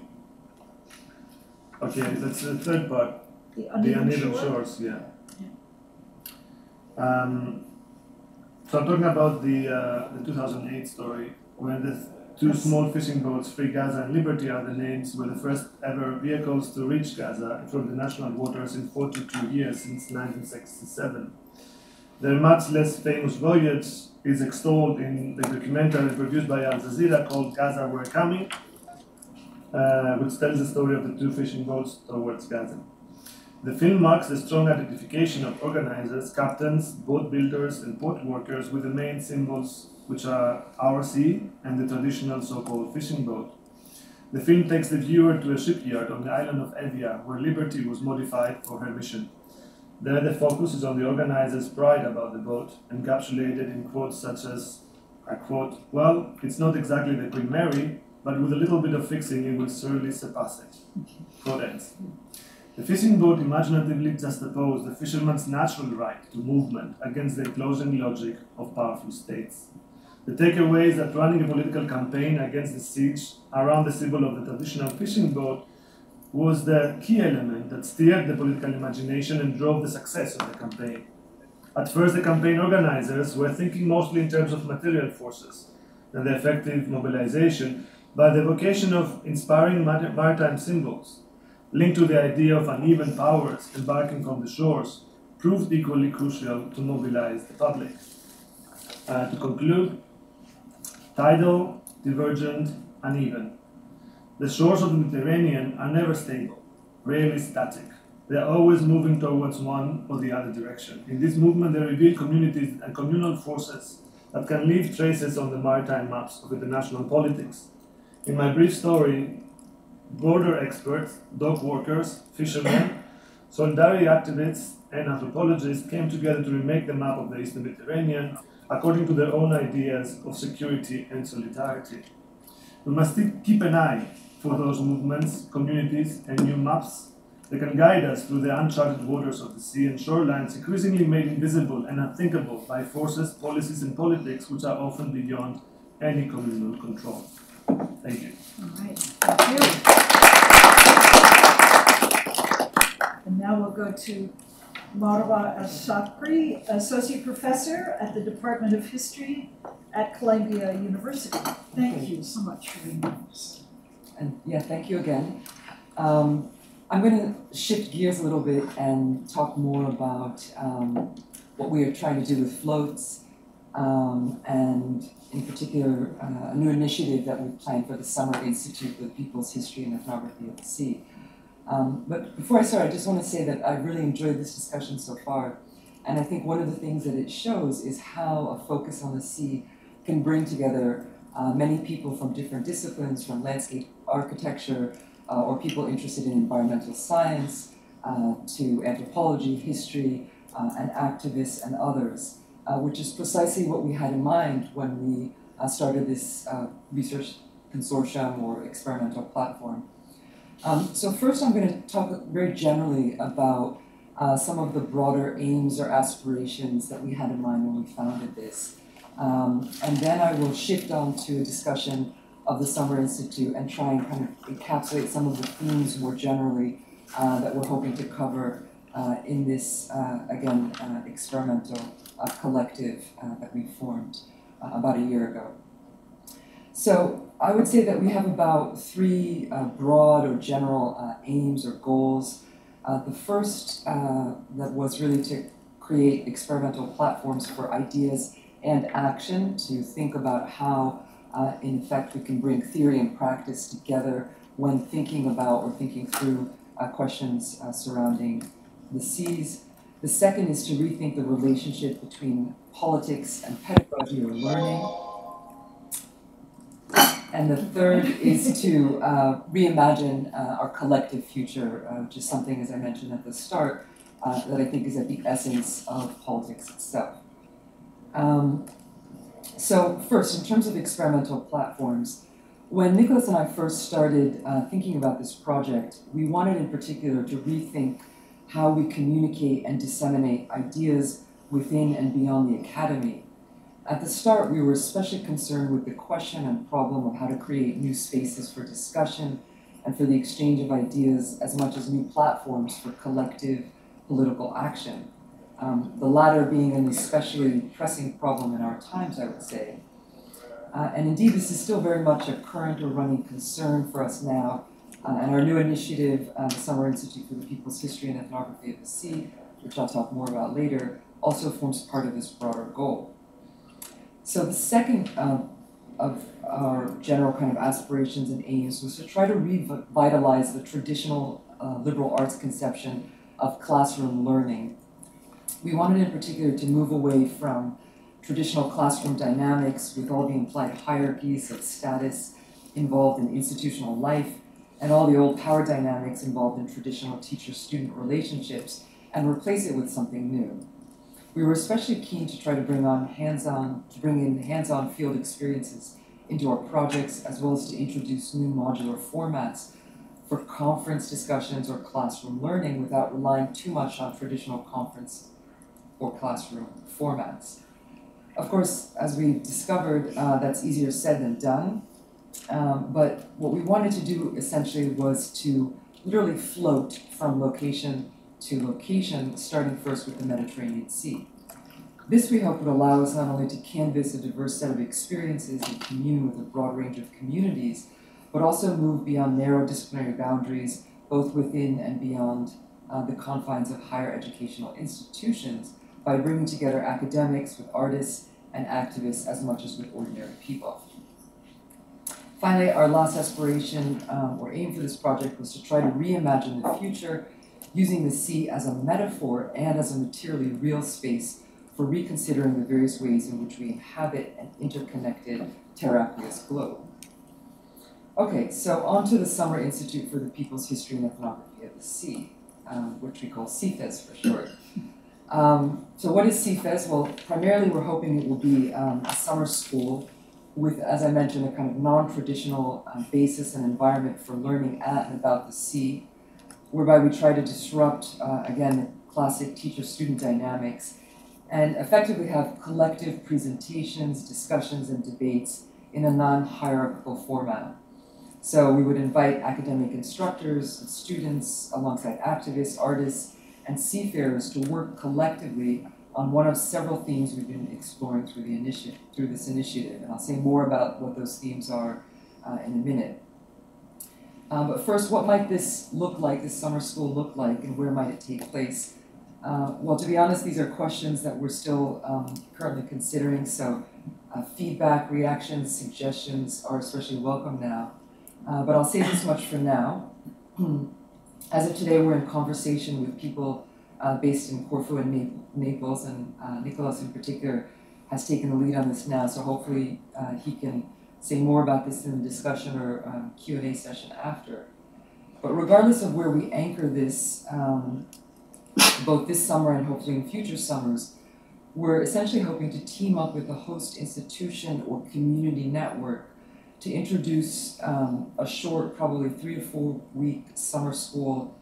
Okay, that's the third part. The The uneven shore? shores, yeah. So I'm talking about the 2008 story, where the two small fishing boats, Free Gaza and Liberty are the names, were the first ever vehicles to reach Gaza from the national waters in 42 years since 1967. Their much less famous voyage is extolled in the documentary produced by Al Jazeera called Gaza We're Coming, which tells the story of the two fishing boats towards Gaza. The film marks the strong identification of organizers, captains, boat builders, and port workers with the main symbols, which are our sea and the traditional so-called fishing boat. The film takes the viewer to a shipyard on the island of Evia, where Liberty was modified for her mission. There the focus is on the organizers' pride about the boat, encapsulated in quotes such as, I quote, "Well, it's not exactly the Queen Mary, but with a little bit of fixing it will surely surpass it." Quote ends. The fishing boat imaginatively juxtaposed the fisherman's natural right to movement against the enclosing logic of powerful states. The takeaway is that running a political campaign against the siege around the symbol of the traditional fishing boat was the key element that steered the political imagination and drove the success of the campaign. At first, the campaign organizers were thinking mostly in terms of material forces and the effective mobilization, but the vocation of inspiring maritime symbols, linked to the idea of uneven powers embarking from the shores, proved equally crucial to mobilize the public. To conclude, tidal, divergent, uneven. The shores of the Mediterranean are never stable, rarely static. They are always moving towards one or the other direction. In this movement, they reveal communities and communal forces that can leave traces on the maritime maps of international politics. In my brief story, border experts, dock workers, fishermen, solidarity activists, and anthropologists came together to remake the map of the Eastern Mediterranean according to their own ideas of security and solidarity. We must keep an eye for those movements, communities, and new maps that can guide us through the uncharted waters of the sea and shorelines increasingly made invisible and unthinkable by forces, policies, and politics which are often beyond any communal control. Thank you. All right, thank you. And now we'll go to Marwa Al-Shakri, Associate Professor at the Department of History at Columbia University. Thank you so much for being with us. And yeah, thank you again. I'm going to shift gears a little bit and talk more about what we are trying to do with floats and in particular, a new initiative that we've planned for the Summer Institute for the People's History and Ethnography of the Sea. But before I start, I just want to say that I really enjoyed this discussion so far. And I think one of the things that it shows is how a focus on the sea can bring together many people from different disciplines, from landscape architecture, or people interested in environmental science, to anthropology, history, and activists and others, which is precisely what we had in mind when we started this research consortium or experimental platform. So first I'm going to talk very generally about some of the broader aims or aspirations that we had in mind when we founded this. And then I will shift on to a discussion of the Summer Institute and try and kind of encapsulate some of the themes more generally that we're hoping to cover in this, again, experimental collective that we formed about a year ago. So I would say that we have about three broad or general aims or goals. The first that was really to create experimental platforms for ideas and action, to think about how, in effect, we can bring theory and practice together when thinking about or thinking through questions surrounding the seas. The second is to rethink the relationship between politics and pedagogy or learning. And the third is to reimagine our collective future, which is something, as I mentioned at the start, that I think is at the essence of politics itself. So first, in terms of experimental platforms, when Nicholas and I first started thinking about this project, we wanted in particular to rethink how we communicate and disseminate ideas within and beyond the academy. At the start, we were especially concerned with the question and problem of how to create new spaces for discussion and for the exchange of ideas as much as new platforms for collective political action. The latter being an especially pressing problem in our times, I would say. And indeed, this is still very much a current or running concern for us now. And our new initiative, the Summer Institute for the People's History and Ethnography of the Sea, which I'll talk more about later, also forms part of this broader goal. So the second of our general kind of aspirations and aims was to try to revitalize the traditional liberal arts conception of classroom learning. We wanted in particular to move away from traditional classroom dynamics with all the implied hierarchies of status involved in institutional life and all the old power dynamics involved in traditional teacher-student relationships and replace it with something new. We were especially keen to try to bring in hands-on field experiences into our projects, as well as to introduce new modular formats for conference discussions or classroom learning without relying too much on traditional conference or classroom formats. Of course, as we've discovered, that's easier said than done. But what we wanted to do essentially was to literally float from location to location, starting first with the Mediterranean Sea. This, we hope, would allow us not only to canvas a diverse set of experiences and commune with a broad range of communities, but also move beyond narrow disciplinary boundaries, both within and beyond the confines of higher educational institutions, by bringing together academics with artists and activists as much as with ordinary people. Finally, our last aspiration or aim for this project was to try to reimagine the future using the sea as a metaphor and as a materially real space for reconsidering the various ways in which we inhabit an interconnected terraqueous globe. Okay, so on to the Summer Institute for the People's History and Ethnography of the Sea, which we call CIFES for short. So what is CIFES? Well, primarily we're hoping it will be a summer school with, as I mentioned, a kind of non-traditional basis and environment for learning at and about the sea, whereby we try to disrupt, again, the classic teacher-student dynamics and effectively have collective presentations, discussions, and debates in a non-hierarchical format. So we would invite academic instructors and students alongside activists, artists, and seafarers to work collectively on one of several themes we've been exploring through this initiative. And I'll say more about what those themes are in a minute. But first, what might this look like, this summer school look like, and where might it take place? Well, to be honest, these are questions that we're still currently considering, so feedback, reactions, suggestions are especially welcome now. But I'll say this much for now. As of today, we're in conversation with people based in Corfu and Naples, and Nicolas in particular has taken the lead on this now, so hopefully he can say more about this in the discussion or Q&A session after. But regardless of where we anchor this, both this summer and hopefully in future summers, we're essentially hoping to team up with a host institution or community network to introduce a short, probably 3 to 4 week summer school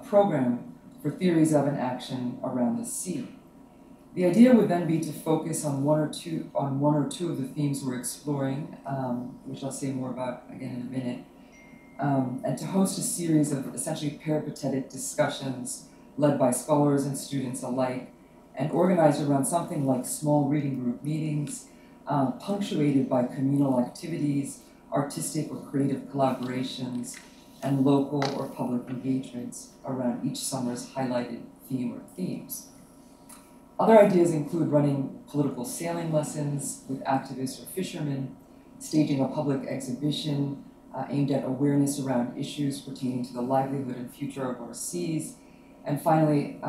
program for theories of and action around the sea. The idea would then be to focus on one or two of the themes we're exploring, which I'll say more about again in a minute, and to host a series of essentially peripatetic discussions led by scholars and students alike, and organized around something like small reading group meetings, punctuated by communal activities, artistic or creative collaborations, and local or public engagements around each summer's highlighted theme or themes. Other ideas include running political sailing lessons with activists or fishermen, staging a public exhibition aimed at awareness around issues pertaining to the livelihood and future of our seas, and finally,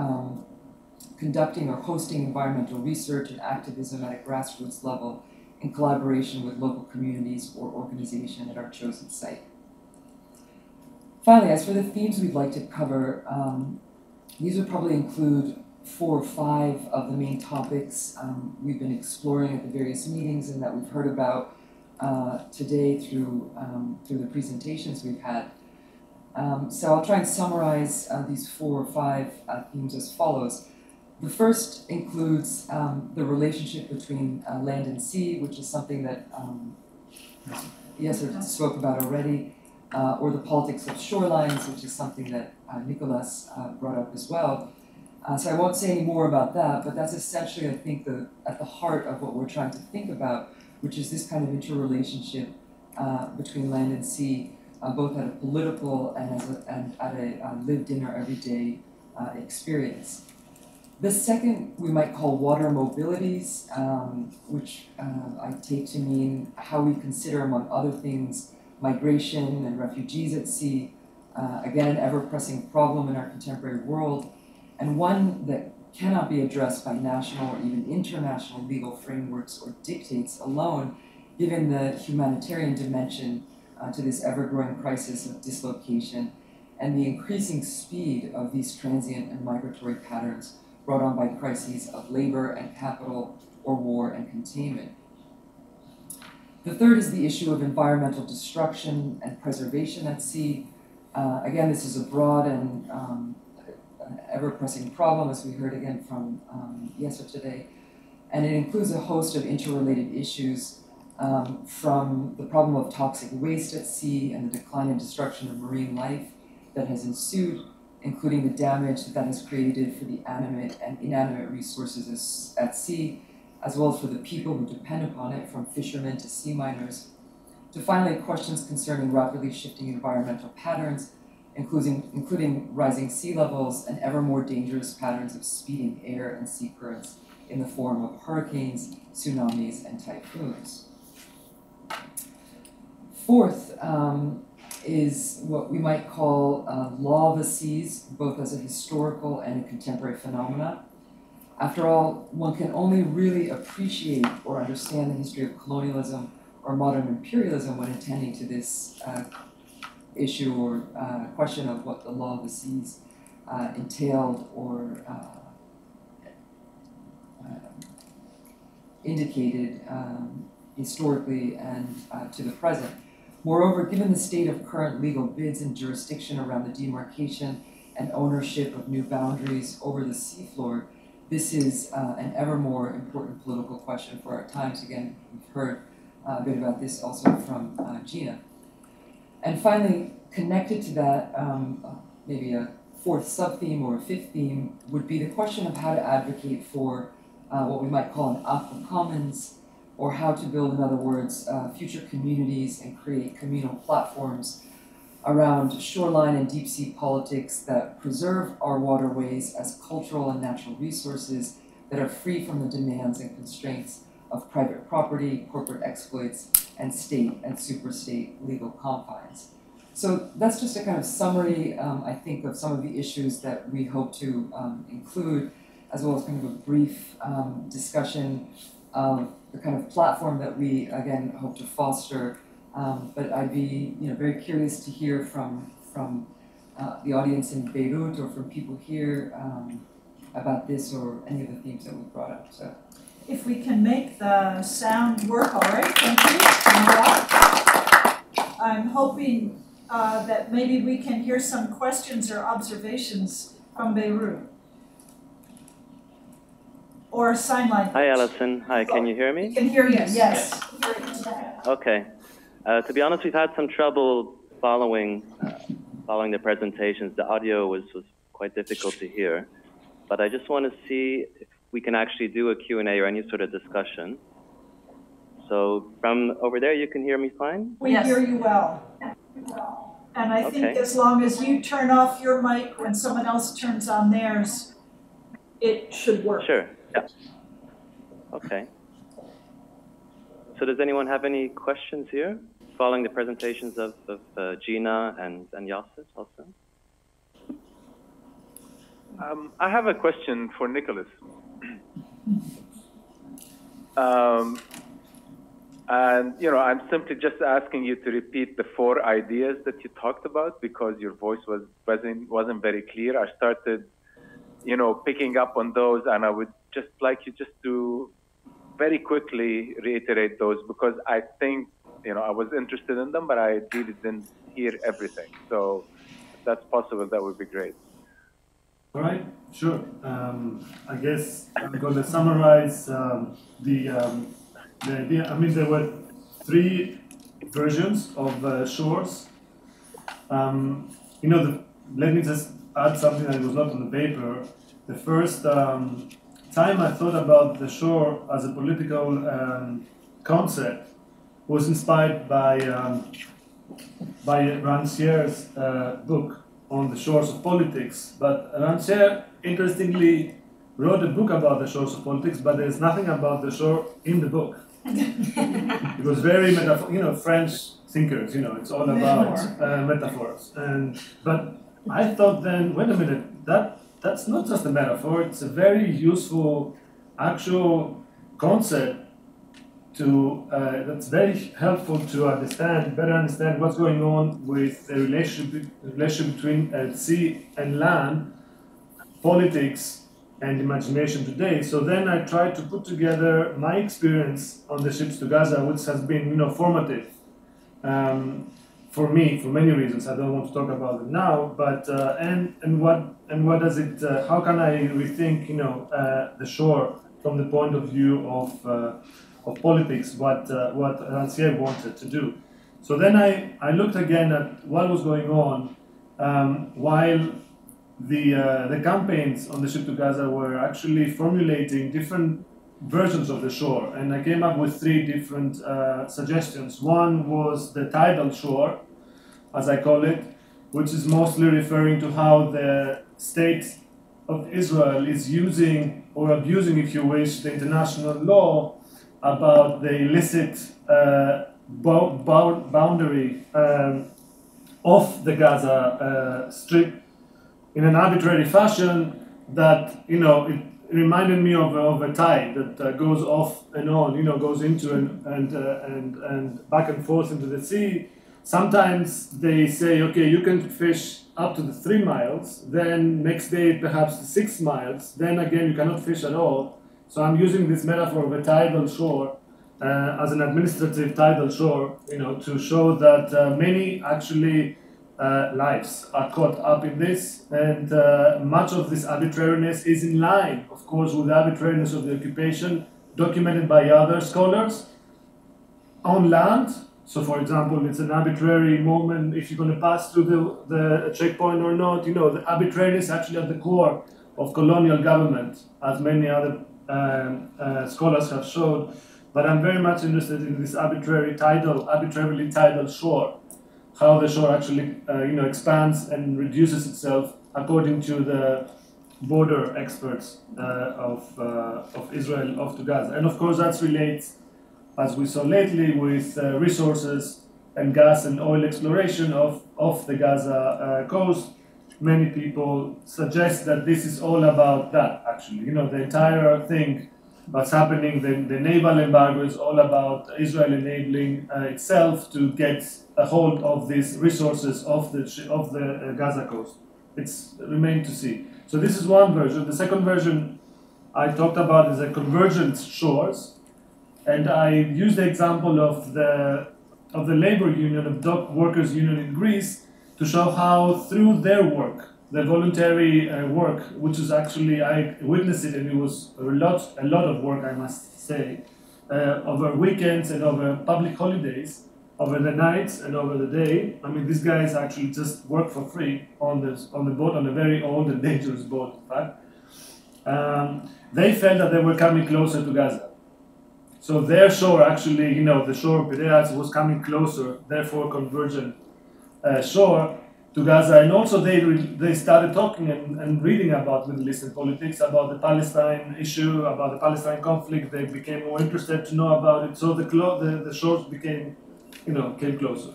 conducting or hosting environmental research and activism at a grassroots level in collaboration with local communities or organizations at our chosen site. Finally, as for the themes we'd like to cover, these would probably include 4 or 5 of the main topics we've been exploring at the various meetings and that we've heard about today through the presentations we've had. So I'll try and summarize these 4 or 5 themes as follows. The first includes the relationship between land and sea, which is something that Yesser spoke about already, or the politics of shorelines, which is something that Nicolas brought up as well. So I won't say any more about that, but that's essentially, I think, at the heart of what we're trying to think about, which is this kind of interrelationship between land and sea, both at a political and at a lived in or everyday experience. The second we might call water mobilities, which I take to mean how we consider, among other things, migration and refugees at sea, again, an ever-pressing problem in our contemporary world, and one that cannot be addressed by national or even international legal frameworks or dictates alone, given the humanitarian dimension to this ever-growing crisis of dislocation and the increasing speed of these transient and migratory patterns brought on by crises of labor and capital or war and containment. The third is the issue of environmental destruction and preservation at sea. Again, this is a broad and ever-pressing problem, as we heard again from Yesser today, and it includes a host of interrelated issues from the problem of toxic waste at sea and the decline and destruction of marine life that has ensued, including the damage that has created for the animate and inanimate resources at sea, as well as for the people who depend upon it, from fishermen to sea miners, to finally questions concerning rapidly shifting environmental patterns, including rising sea levels and ever more dangerous patterns of speeding air and sea currents in the form of hurricanes, tsunamis, and typhoons. Fourth is what we might call law of the seas, both as a historical and a contemporary phenomena. After all, one can only really appreciate or understand the history of colonialism or modern imperialism when attending to this issue or question of what the law of the seas entailed or indicated historically and to the present. Moreover, given the state of current legal bids and jurisdiction around the demarcation and ownership of new boundaries over the seafloor, this is an ever more important political question for our times. Again, we've heard a bit about this also from Gina. And finally, connected to that, maybe a 4th sub-theme or a 5th theme would be the question of how to advocate for what we might call an aqua commons, or how to build, in other words, future communities and create communal platforms around shoreline and deep sea politics that preserve our waterways as cultural and natural resources that are free from the demands and constraints of private property, corporate exploits, and state and superstate legal confines. So that's just a kind of summary, I think, of some of the issues that we hope to include, as well as kind of a brief discussion of the kind of platform that we, again, hope to foster. But I'd be very curious to hear from the audience in Beirut or from people here about this or any of the themes that we brought up. So, if we can make the sound work, all right, thank you. I'm hoping that maybe we can hear some questions or observations from Beirut. Or sign language. Hi, Alison. Hi, can you hear me? We can hear you, yes. Okay. To be honest, we've had some trouble following the presentations. The audio was quite difficult to hear. But I just want to see if we can actually do a Q&A or any sort of discussion. So from over there, you can hear me fine? We hear you well. And I think as long as you turn off your mic when someone else turns on theirs, it should work. Sure, yeah. Okay. So does anyone have any questions here following the presentations of Gina and Yasser also? I have a question for Nicholas. And I'm simply just asking you to repeat the 4 ideas that you talked about because your voice wasn't very clear. I started, picking up on those, and I would just like you just to very quickly reiterate those because I think I was interested in them, but I really didn't hear everything. So if that's possible, that would be great. All right, sure. I guess I'm going to summarize the idea. I mean, there were 3 versions of shores. Let me just add something that was not on the paper. The first time I thought about the shore as a political concept was inspired by Rancière's book on the shores of politics. But Rancière, interestingly, wrote a book about the shores of politics, but there's nothing about the shore in the book. It was very French thinkers, it's all about metaphors. But I thought then, wait a minute, that's not just a metaphor, it's a very useful actual concept that's very helpful to better understand what's going on with the relationship between sea and land, politics, and imagination today. So then I tried to put together my experience on the ships to Gaza, which has been, formative for me for many reasons. I don't want to talk about it now, but and what does it? How can I rethink, the shore from the point of view of politics? What Rancière wanted to do. So then I looked again at what was going on while the campaigns on the ship to Gaza were actually formulating different versions of the shore, and I came up with 3 different suggestions. One was the tidal shore, as I call it, which is mostly referring to how the state of Israel is using or abusing, if you wish, the international law about the illicit boundary of the Gaza Strip in an arbitrary fashion that, it reminded me of a tide that goes off and on, goes into and back and forth into the sea. Sometimes they say, okay, you can fish up to the 3 miles, then next day perhaps 6 miles, then again you cannot fish at all. So I'm using this metaphor of a tidal shore as an administrative tidal shore, to show that many actually lives are caught up in this, and much of this arbitrariness is in line, of course, with the arbitrariness of the occupation documented by other scholars on land. So, for example, it's an arbitrary moment if you're going to pass through the checkpoint or not. The arbitrariness actually at the core of colonial government, as many other scholars have showed. But I'm very much interested in this arbitrarily tidal shore. how the shore actually expands and reduces itself according to the border experts of Israel off to Gaza. And of course that relates, as we saw lately, with resources and gas and oil exploration of the Gaza coast. Many people suggest that this is all about that, actually. The entire thing what's happening, the naval embargo is all about Israel enabling itself to get a hold of these resources of the Gaza coast. It's remained to see. So this is one version. The second version I talked about is a convergent shores, and I used the example of the labor union, of dock workers union in Greece, to show how through their work, the voluntary work, which is actually, I witnessed it, and it was a lot of work, I must say, over weekends and over public holidays, over the nights and over the day. I mean, these guys actually just work for free on the boat, on a very old and dangerous boat, in fact. They felt that they were coming closer to Gaza. So their shore actually, the shore of Piraeus was coming closer, therefore convergent shore to Gaza. And also they started talking and reading about Middle Eastern politics, about the Palestine issue, about the Palestine conflict. They became more interested to know about it. So the shores became, came closer.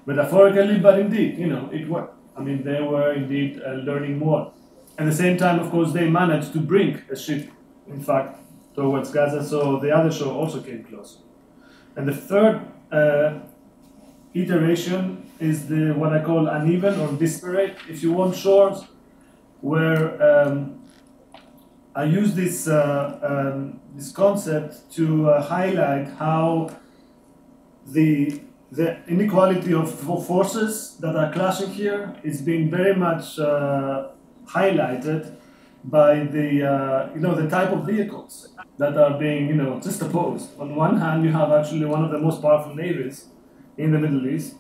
Metaphorically, but indeed, it worked. I mean, they were indeed learning more. At the same time, of course, they managed to bring a ship, in fact, towards Gaza, so the other shore also came closer. And the third iteration is what I call uneven or disparate, if you want, shores, where I use this concept to highlight how the inequality of forces that are clashing here is being very much highlighted by the type of vehicles that are being just opposed. On one hand, you have actually one of the most powerful navies in the Middle East,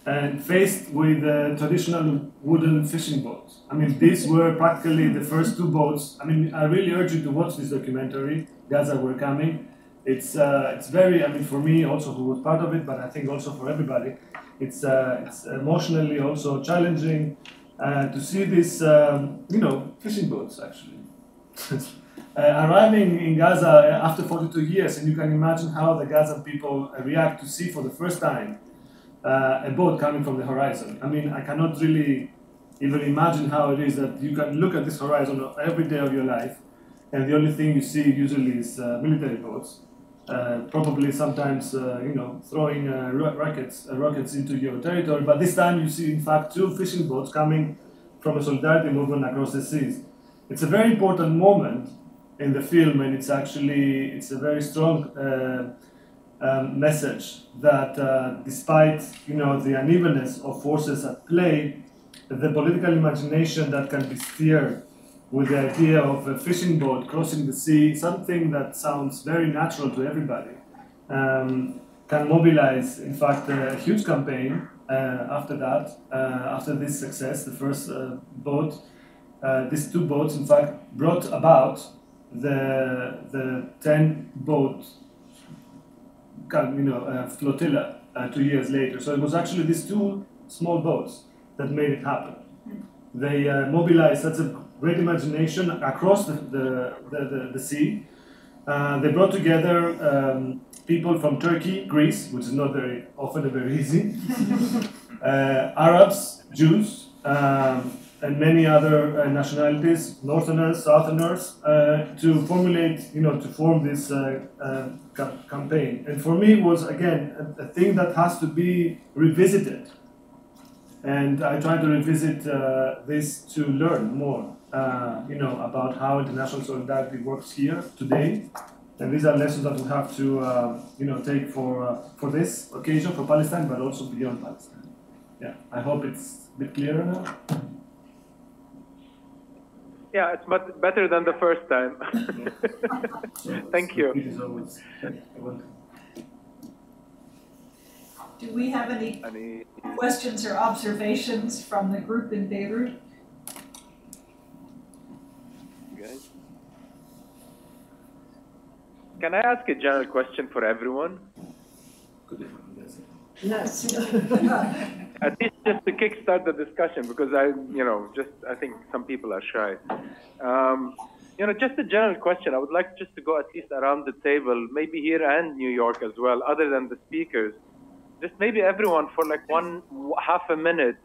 and faced with traditional wooden fishing boats. I mean, these were practically the first two boats. I mean, I really urge you to watch this documentary, Gaza We're Coming. It's very, I mean, for me also, who was part of it, but I think also for everybody, it's emotionally also challenging to see these, fishing boats actually. Arriving in Gaza after 42 years, and you can imagine how the Gazan people react to see for the first time a boat coming from the horizon. I mean, I cannot really even imagine how it is that you can look at this horizon every day of your life, and the only thing you see usually is military boats, probably sometimes throwing rockets into your territory. But this time you see, in fact, two fishing boats coming from a solidarity movement across the seas. It's a very important moment in the film, and it's a very strong message that despite the unevenness of forces at play, the political imagination that can be steered with the idea of a fishing boat crossing the sea, something that sounds very natural to everybody, can mobilize, in fact, a huge campaign after that, after this success, the first boat. These two boats, in fact, brought about the 10-boat flotilla 2 years later. So it was actually these two small boats that made it happen. They mobilized such a great imagination across the sea. They brought together people from Turkey, Greece, which is not very often very easy, Arabs, Jews, and many other nationalities, Northerners, Southerners, to formulate, to form this campaign. And for me, it was, again, a thing that has to be revisited. And I try to revisit this to learn more, about how international solidarity works here today. And these are lessons that we have to, take for this occasion, for Palestine, but also beyond Palestine. Yeah, I hope it's a bit clearer now. Yeah, it's much better than the first time. Thank you. Do we have any questions or observations from the group in Beirut? You guys? Can I ask a general question for everyone? Yes. At least just to kickstart the discussion, because I think some people are shy. Just a general question. I would like just to go at least around the table, maybe here and New York as well, other than the speakers. Just maybe everyone for like half a minute,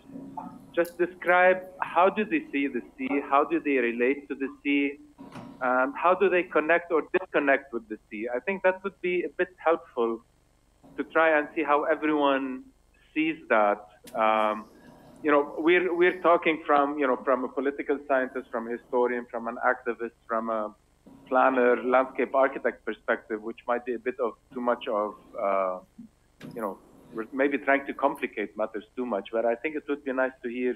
just describe how do they see the sea, how do they relate to the sea, how do they connect or disconnect with the sea. I think that would be a bit helpful to try and see how everyone sees that. We're talking from a political scientist, from a historian, from an activist, from a planner, landscape architect perspective, which might be a bit of too much of, we're maybe trying to complicate matters too much. But I think it would be nice to hear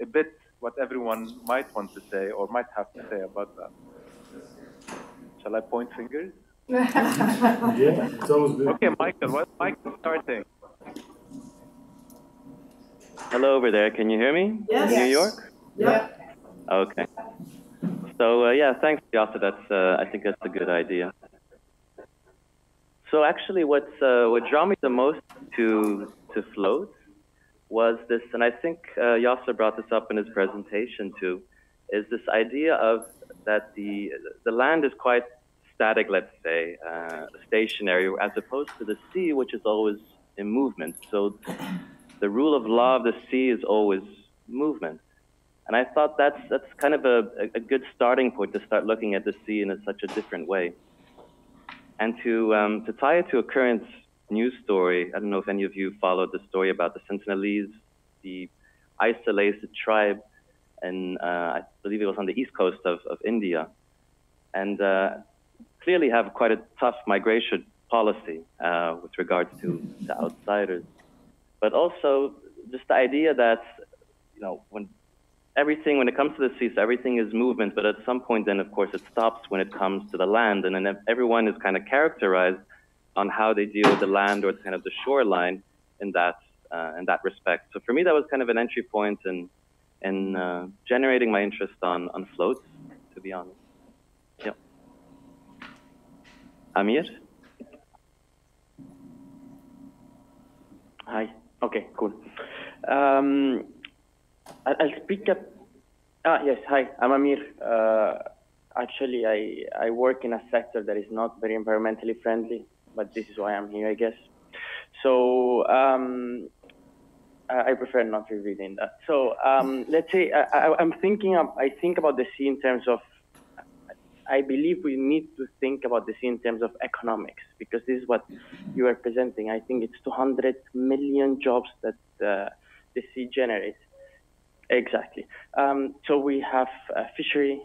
a bit what everyone might want to say or might have to say about that. Shall I point fingers? Yeah, it's always good. Okay, Michael, what's Michael starting? Hello over there. Can you hear me? Yes. In New York? Yeah. Okay. So thanks, Yasser. I think that's a good idea. So actually, what drew me the most to floats was this, and I think Yasser brought this up in his presentation too, is this idea of that the land is quite static, let's say, stationary, as opposed to the sea, which is always in movement. So the rule of law of the sea is always movement. And I thought that's kind of a good starting point to start looking at the sea in such a different way. And to tie it to a current news story, I don't know if any of you followed the story about the Sentinelese, the isolated tribe, and I believe it was on the east coast of India, and clearly have quite a tough migration policy with regards to the outsiders. But also just the idea that, when it comes to the sea, so everything is movement, but at some point then, of course, it stops when it comes to the land, and then everyone is kind of characterized on how they deal with the land or kind of the shoreline in that respect. So for me, that was kind of an entry point in generating my interest on floats, to be honest. Yeah. Amir? Hi. Okay, cool. I'll speak up. Yes, hi, I'm Amir. Actually, I work in a sector that is not very environmentally friendly, but this is why I'm here, I guess. So I prefer not revealing that. So let's say I think about the sea in terms of, I believe we need to think about the sea in terms of economics, because this is what you are presenting. I think it's 200 million jobs that the sea generates. Exactly. So we have fishery,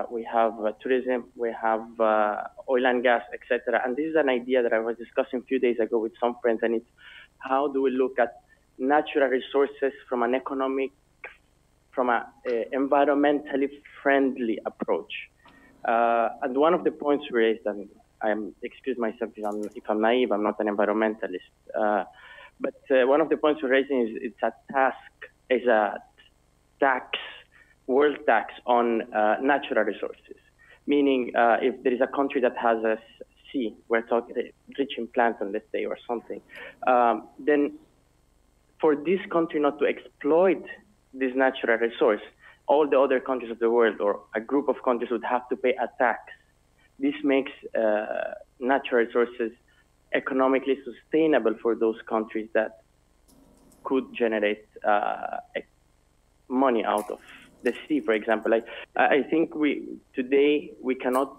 we have tourism, we have oil and gas, etc. And this is an idea that I was discussing a few days ago with some friends, and it's how do we look at natural resources from an environmentally friendly approach. And one of the points raised, and excuse myself if I'm naive, I'm not an environmentalist, but one of the points we're raising is it's a world tax on natural resources. Meaning, if there is a country that has a sea, we're talking rich in plankton, let's say, or something, then for this country not to exploit this natural resource, all the other countries of the world or a group of countries would have to pay a tax. This makes natural resources economically sustainable for those countries that could generate money out of the sea, for example. I think today we cannot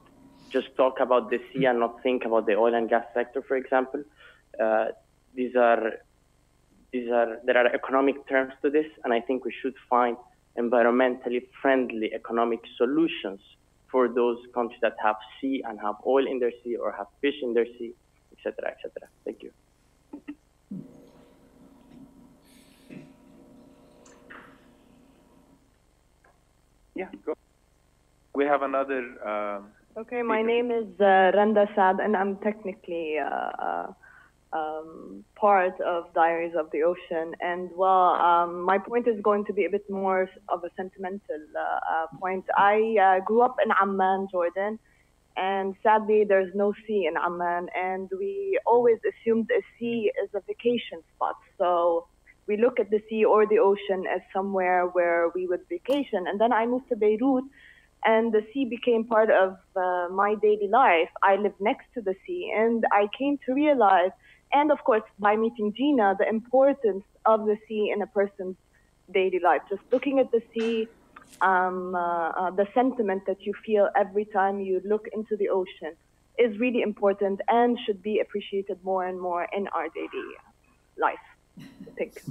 just talk about the sea and not think about the oil and gas sector, for example. There are economic terms to this, and I think we should find environmentally friendly economic solutions for those countries that have sea and have oil in their sea or have fish in their sea, etc., etc. Thank you. Yeah, go. We have another. Okay, my name is Randa Saad, and I'm technically part of Diaries of the Ocean. And my point is going to be a bit more of a sentimental point. I grew up in Amman, Jordan, And sadly, there's no sea in Amman, and we always assumed a sea is a vacation spot. So we look at the sea or the ocean as somewhere where we would vacation. And then I moved to Beirut, and the sea became part of my daily life. I live next to the sea, and I came to realize, and of course, by meeting Gina, the importance of the sea in a person's daily life. Just looking at the sea, the sentiment that you feel every time you look into the ocean is really important and should be appreciated more and more in our daily life, I think.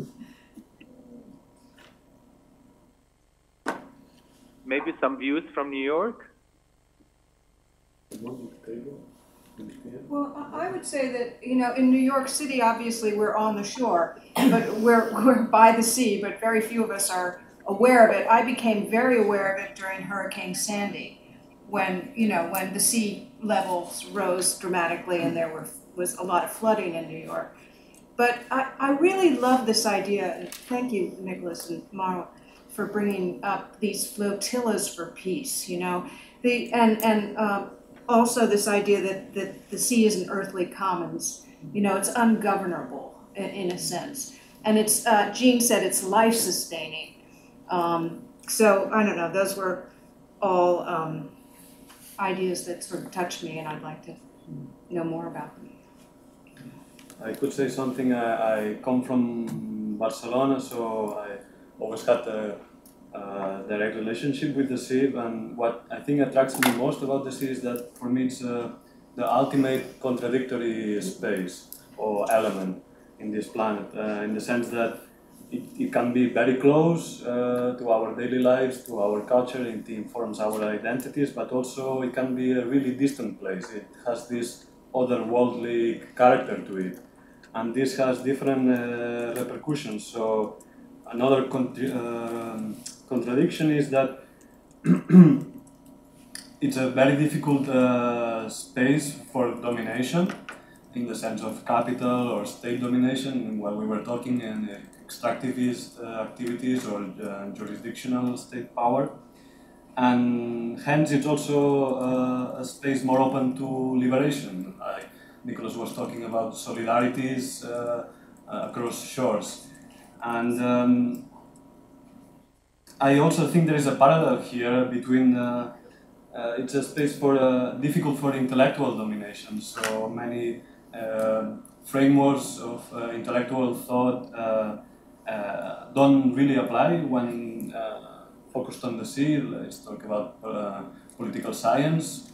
Maybe some views from New York? Well, I would say that, you know, in New York City, obviously we're on the shore, but we're by the sea, but very few of us are aware of it. I became very aware of it during Hurricane Sandy, when, you know, when the sea levels rose dramatically and there was a lot of flooding in New York. But I really love this idea, and thank you, Nicholas and Marwa, for bringing up these flotillas for peace, you know, also this idea that the sea isn't earthly commons, you know, it's ungovernable in a sense. And it's, Jean said it's life-sustaining. So, I don't know, those were all ideas that sort of touched me, and I'd like to know more about them. I could say something. I come from Barcelona, so I always had a direct relationship with the sea, and what I think attracts me most about the sea is that for me it's the ultimate contradictory space or element in this planet, in the sense that it can be very close to our daily lives, to our culture, it informs our identities, but also it can be a really distant place. It has this otherworldly character to it, and this has different repercussions. So another contradiction is that it's a very difficult space for domination, in the sense of capital or state domination, while we were talking in extractivist activities or jurisdictional state power. And hence it's also a space more open to liberation. Like Nicholas was talking about solidarities across shores. And I also think there is a parallel here between it's a space for difficult for intellectual domination. So many frameworks of intellectual thought don't really apply when focused on the sea. Let's talk about political science,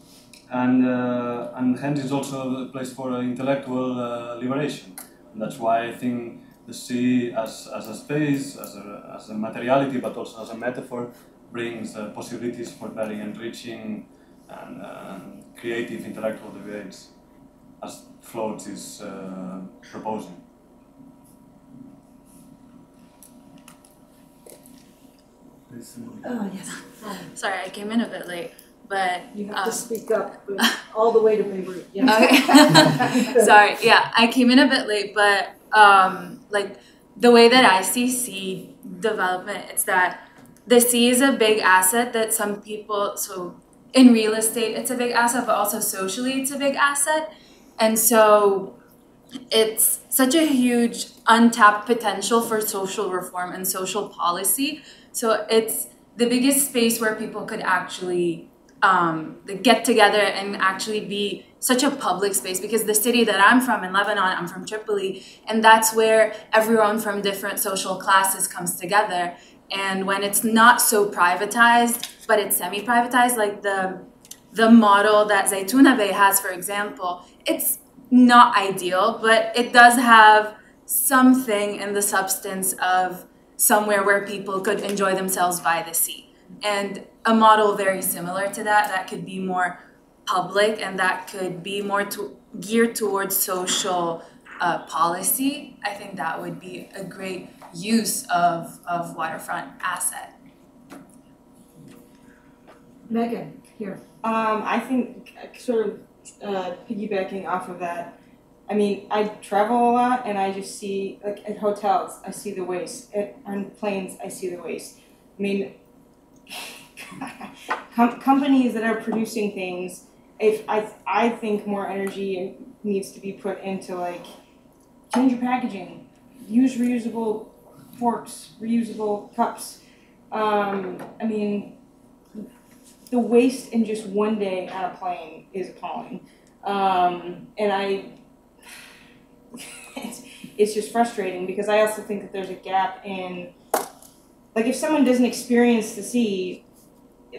and hence it's also a place for intellectual liberation. And that's why I think the sea as a space, as a materiality, but also as a metaphor, brings possibilities for very enriching and creative intellectual debates, as Floats is proposing. Oh, yes. Sorry, I came in a bit late, but you have to speak up all the way to Beirut. Yes. Okay. Sorry, yeah, I came in a bit late, but like the way that I see sea development, it's that the sea is a big asset that some people, so in real estate it's a big asset, but also socially it's a big asset. And so it's such a huge untapped potential for social reform and social policy. So it's the biggest space where people could actually get together and actually be such a public space, because the city that I'm from in Lebanon, I'm from Tripoli, and that's where everyone from different social classes comes together. And when it's not so privatized, but it's semi-privatized, like the model that Zaytuna Bay has, for example, it's not ideal, but it does have something in the substance of somewhere where people could enjoy themselves by the sea. And a model very similar to that could be more public and that could be more geared towards social policy, I think that would be a great use of waterfront asset. Megan, here. I think sort of piggybacking off of that, I mean, I travel a lot and I just see, like at hotels, I see the waste. On planes, I see the waste. I mean, companies that are producing things I think more energy needs to be put into like change your packaging, use reusable forks, reusable cups. I mean, the waste in just one day on a plane is appalling. It's just frustrating because I also think that there's a gap in, like, if someone doesn't experience the sea,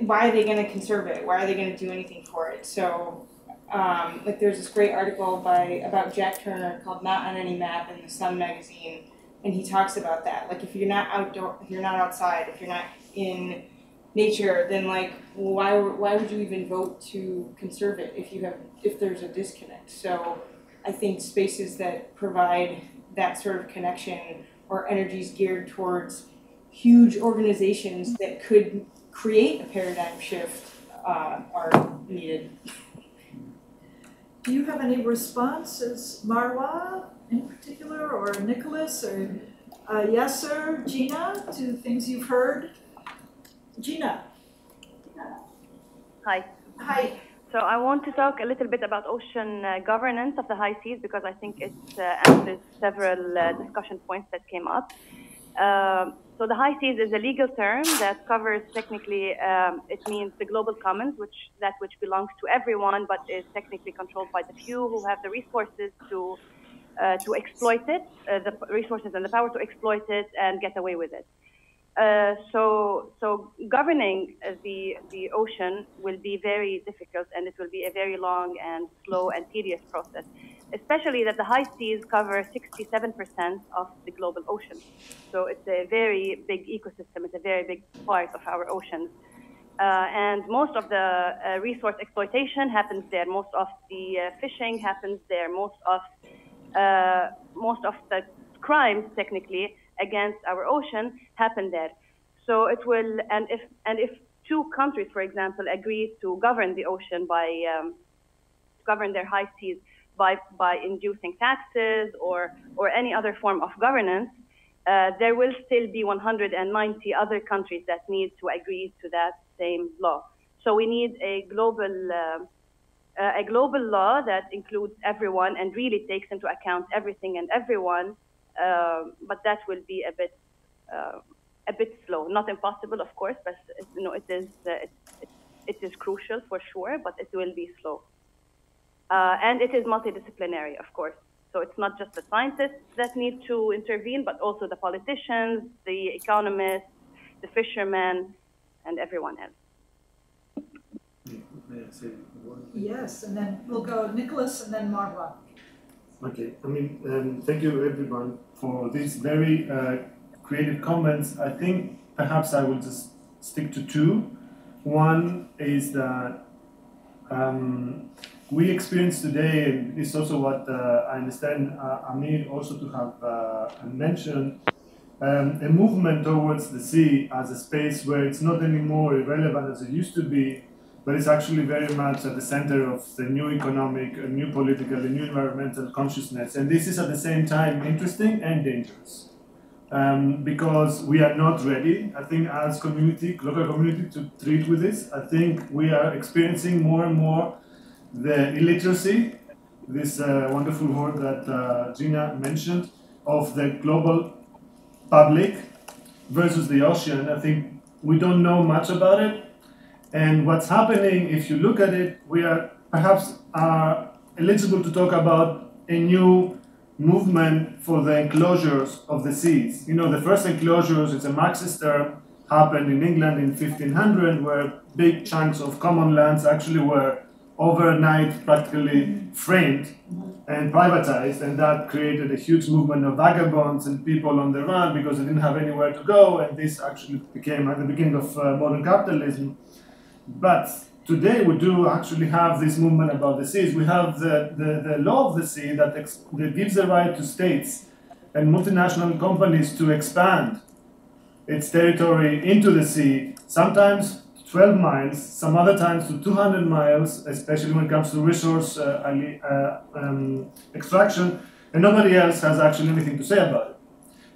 why are they going to conserve it? Why are they going to do anything for it? So, like, there's this great article about Jack Turner called "Not on Any Map" in the Sun magazine, and he talks about that. Like, if you're not outdoor, if you're not outside, if you're not in nature, then like, why would you even vote to conserve it if there's a disconnect? So, I think spaces that provide that sort of connection or energies geared towards huge organizations that could create a paradigm shift are needed. Do you have any responses, Marwa in particular, or Nicholas, or Yasser, Gina, to things you've heard? Gina. Hi. Hi. So I want to talk a little bit about ocean governance of the high seas because I think it answers several discussion points that came up. So the high seas is a legal term that covers technically, it means the global commons, which belongs to everyone, but is technically controlled by the few who have the resources to exploit it, the resources and the power to exploit it and get away with it. So governing the ocean will be very difficult, and it will be a very long and slow and tedious process, especially that the high seas cover 67% of the global ocean. So it's a very big ecosystem. It's a very big part of our oceans. And most of the resource exploitation happens there. Most of the fishing happens there. Most of the crimes, technically, against our ocean happen there. So it will, and if two countries, for example, agree to govern the ocean govern their high seas by inducing taxes or any other form of governance, there will still be 190 other countries that need to agree to that same law. So we need a global law that includes everyone and really takes into account everything and everyone. But that will be a bit slow. Not impossible, of course, but it is crucial for sure. But it will be slow, and it is multidisciplinary, of course. So it's not just the scientists that need to intervene, but also the politicians, the economists, the fishermen, and everyone else. Yes, and then we'll go Nicholas and then Marwa. Okay, I mean, thank you everyone for these very creative comments. I think perhaps I will just stick to two. One is that we experience today, and it's also what I understand Amir also to have mentioned, a movement towards the sea as a space where it's not anymore irrelevant as it used to be, but it's actually very much at the center of the new economic, new political, and new environmental consciousness. And this is at the same time interesting and dangerous because we are not ready, I think, as community, local community, to treat with this. I think we are experiencing more and more the illiteracy, this wonderful word that Gina mentioned, of the global public versus the ocean. I think we don't know much about it. And what's happening, if you look at it, we are perhaps eligible to talk about a new movement for the enclosures of the seas. You know, the first enclosures, it's a Marxist term, happened in England in 1500, where big chunks of common lands actually were overnight practically framed and privatized, and that created a huge movement of vagabonds and people on the run because they didn't have anywhere to go, and this actually became at the beginning of modern capitalism. But today we do actually have this movement about the seas. We have the law of the sea that gives the right to states and multinational companies to expand its territory into the sea, sometimes 12 miles, some other times to 200 miles, especially when it comes to resource extraction, and nobody else has actually anything to say about it.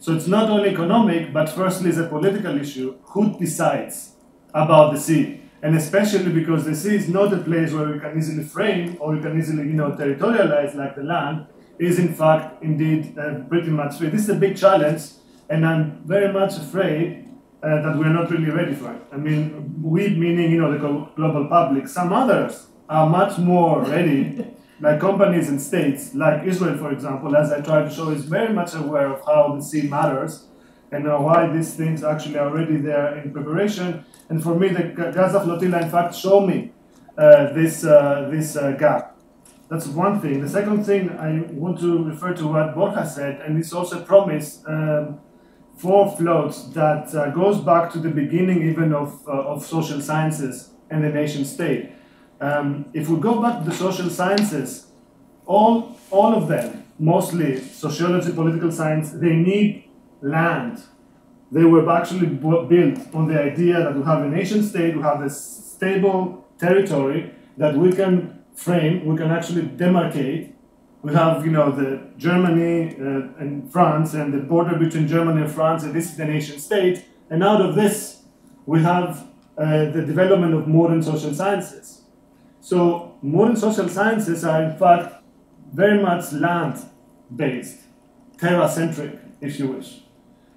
So it's not only economic, but firstly it's a political issue. Who decides about the sea? And especially because the sea is not a place where we can easily frame or we can easily, territorialize like the land, is in fact indeed pretty much free. This is a big challenge, and I'm very much afraid that we're not really ready for it. I mean, we meaning, the global public. Some others are much more ready, like companies and states, like Israel, for example, as I tried to show, is very much aware of how the sea matters and why these things actually are already there in preparation. And for me, the Gaza flotilla, in fact, show me this gap. That's one thing. The second thing, I want to refer to what Borja said, and it's also a promise for floats that goes back to the beginning even of social sciences and the nation state. If we go back to the social sciences, all of them, mostly sociology, political science, they need land. They were actually built on the idea that we have a nation state, we have a stable territory that we can frame, we can actually demarcate. We have, the Germany and France and the border between Germany and France, and this is the nation state. And out of this, we have the development of modern social sciences. So modern social sciences are, in fact, very much land-based, terra-centric, if you wish.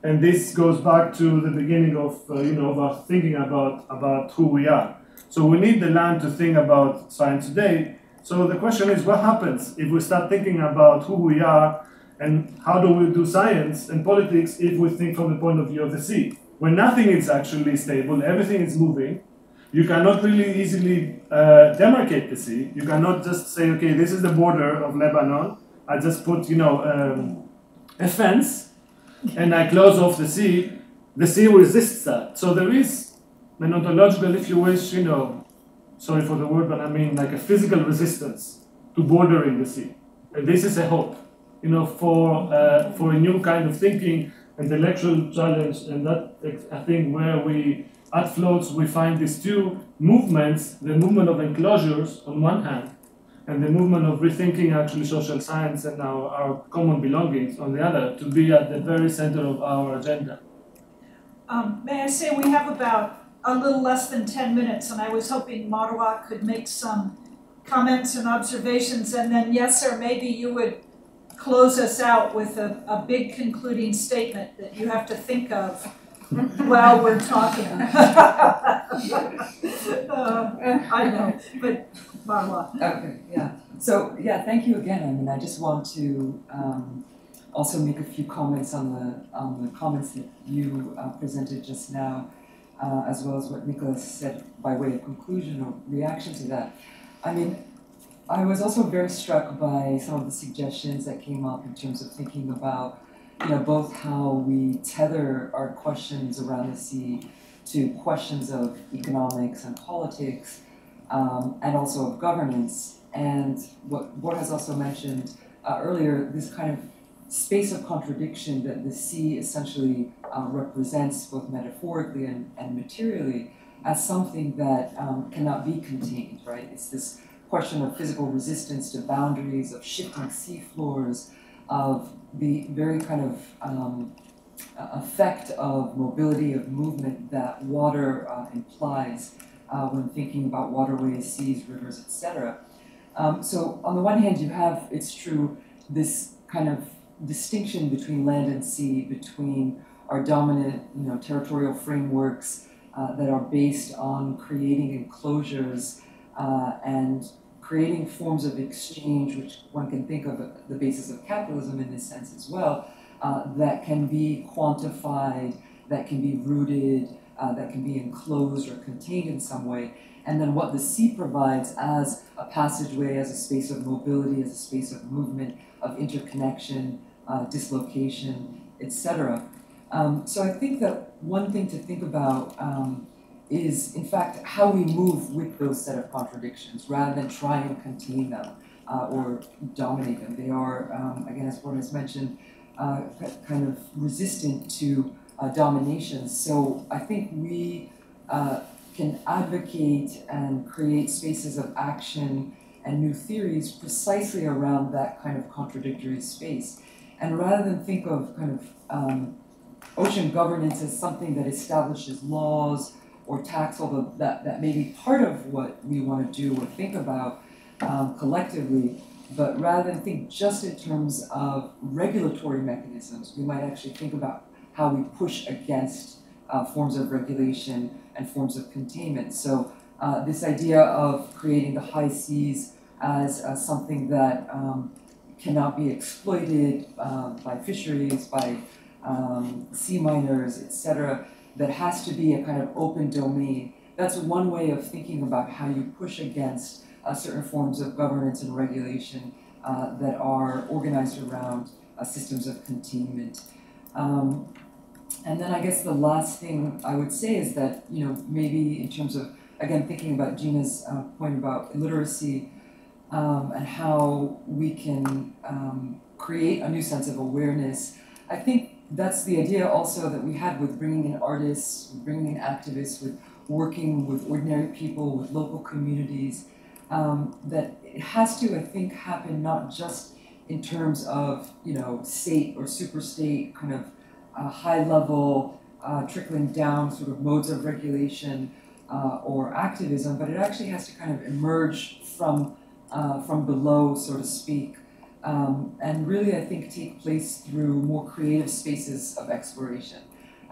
And this goes back to the beginning of, of our thinking about who we are. So we need the land to think about science today. So the question is, what happens if we start thinking about who we are and how do we do science and politics if we think from the point of view of the sea? When nothing is actually stable, everything is moving, you cannot really easily demarcate the sea. You cannot just say, okay, this is the border of Lebanon. I just put, a fence and I close off the sea. The sea resists that. So there is an ontological, if you wish, sorry for the word, but I mean like a physical resistance to bordering the sea. And this is a hope, for a new kind of thinking, intellectual challenge, and that, I think, where we, at Floats, we find these two movements, the movement of enclosures on one hand, and the movement of rethinking actually social science and our common belongings on the other, to be at the very center of our agenda. May I say we have about a little less than 10 minutes, and I was hoping Marwa could make some comments and observations, and then Yasser, maybe you would close us out with a big concluding statement that you have to think of while we're talking. I know, but Marwa. Okay, yeah. So, thank you again. I just want to also make a few comments on the comments that you presented just now, as well as what Nicholas said by way of conclusion or reaction to that. I was also very struck by some of the suggestions that came up in terms of thinking about, both how we tether our questions around the sea to questions of economics and politics, and also of governance, and what Borja has also mentioned earlier, this kind of space of contradiction that the sea essentially represents both metaphorically and materially as something that cannot be contained, right? It's this question of physical resistance to boundaries, of shifting sea floors, of the very kind of effect of mobility, of movement that water implies when thinking about waterways, seas, rivers, etc. So on the one hand, you have, it's true, this kind of distinction between land and sea, between our dominant, territorial frameworks that are based on creating enclosures and creating forms of exchange, which one can think of the basis of capitalism in this sense as well, that can be quantified, that can be rooted, that can be enclosed or contained in some way, and then what the sea provides as a passageway, as a space of mobility, as a space of movement, of interconnection, dislocation, etc. So I think that one thing to think about is, in fact, how we move with those set of contradictions rather than try and contain them or dominate them. They are, again, as Borja has mentioned, kind of resistant to domination. So I think we can advocate and create spaces of action and new theories precisely around that kind of contradictory space. And rather than think of kind of ocean governance as something that establishes laws or tax, although that may be part of what we want to do or think about collectively. But rather than think just in terms of regulatory mechanisms, we might actually think about how we push against forms of regulation and forms of containment. So this idea of creating the high seas as something that cannot be exploited by fisheries, by sea miners, etc., that has to be a kind of open domain. That's one way of thinking about how you push against certain forms of governance and regulation that are organized around systems of containment. And then I guess the last thing I would say is that, you know, maybe in terms of, again, thinking about Gina's point about literacy and how we can create a new sense of awareness, I think that's the idea also that we had with bringing in artists, with bringing in activists, with working with ordinary people, with local communities, that it has to, I think, happen not just in terms of, you know, state or super state kind of high level trickling down sort of modes of regulation or activism, but it actually has to kind of emerge from below, so to speak, and really, I think, take place through more creative spaces of exploration.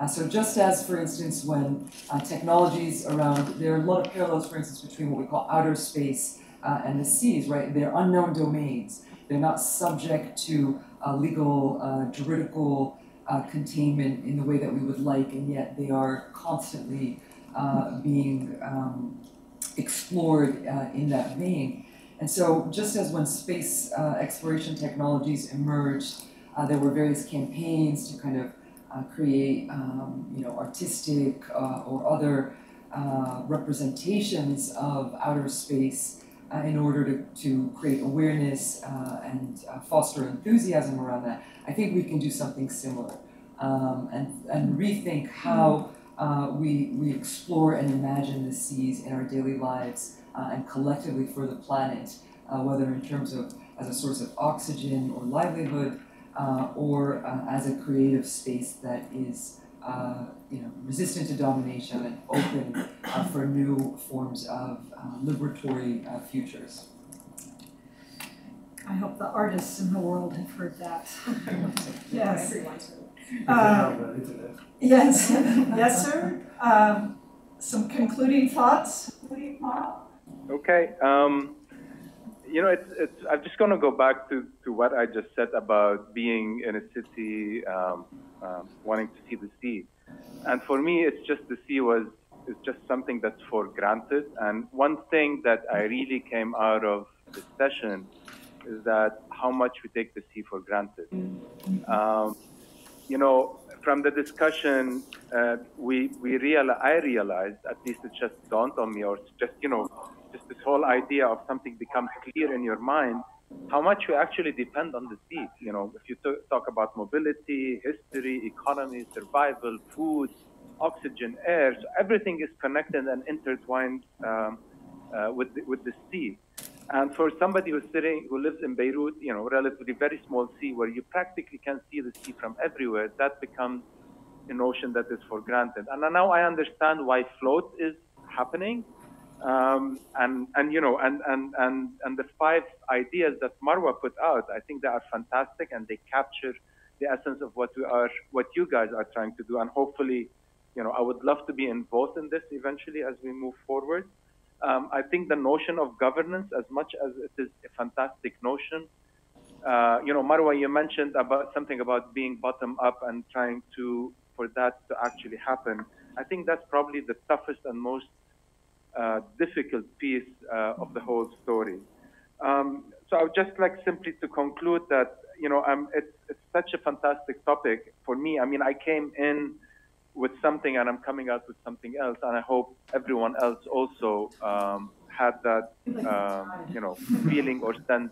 So just as, for instance, when technologies around, there are a lot of parallels, for instance, between what we call outer space and the seas, right? They're unknown domains. They're not subject to legal, juridical containment in the way that we would like, and yet they are constantly being explored in that vein. And so just as when space exploration technologies emerged, there were various campaigns to kind of create you know, artistic or other representations of outer space in order to create awareness and foster enthusiasm around that. I think we can do something similar and rethink how we explore and imagine the seas in our daily lives and collectively for the planet, whether in terms of as a source of oxygen or livelihood, or as a creative space that is you know, resistant to domination and open for new forms of liberatory futures. I hope the artists in the world have heard that. Yes. Yes. Yes, sir. Some concluding thoughts? Okay. You know, I'm just going to go back to what I just said about being in a city, wanting to see the sea. And for me, it's just the sea is just something that's for granted. And one thing that I really came out of this session is that how much we take the sea for granted. You know, from the discussion, I realized, at least it just dawned on me, or it's just, you know, just this whole idea of something becomes clear in your mind, how much we actually depend on the sea. You know, if you talk about mobility, history, economy, survival, food, oxygen, air, so everything is connected and intertwined with the sea. And for somebody who lives in Beirut, you know, relatively very small sea, where you practically can see the sea from everywhere, that becomes a notion that is for granted. And now I understand why float is happening. And you know, and the 5 ideas that Marwa put out, I think they are fantastic, and they capture the essence of what you guys are trying to do. And hopefully, you know, I would love to be involved in this eventually as we move forward. I think the notion of governance, as much as it is a fantastic notion, you know, Marwa, you mentioned something about being bottom up and trying for that to actually happen. I think that's probably the toughest and most difficult piece of the whole story. So I would just like simply to conclude that, you know, it's such a fantastic topic for me. I mean, I came in with something and I'm coming out with something else, and I hope everyone else also had that, you know, feeling or sense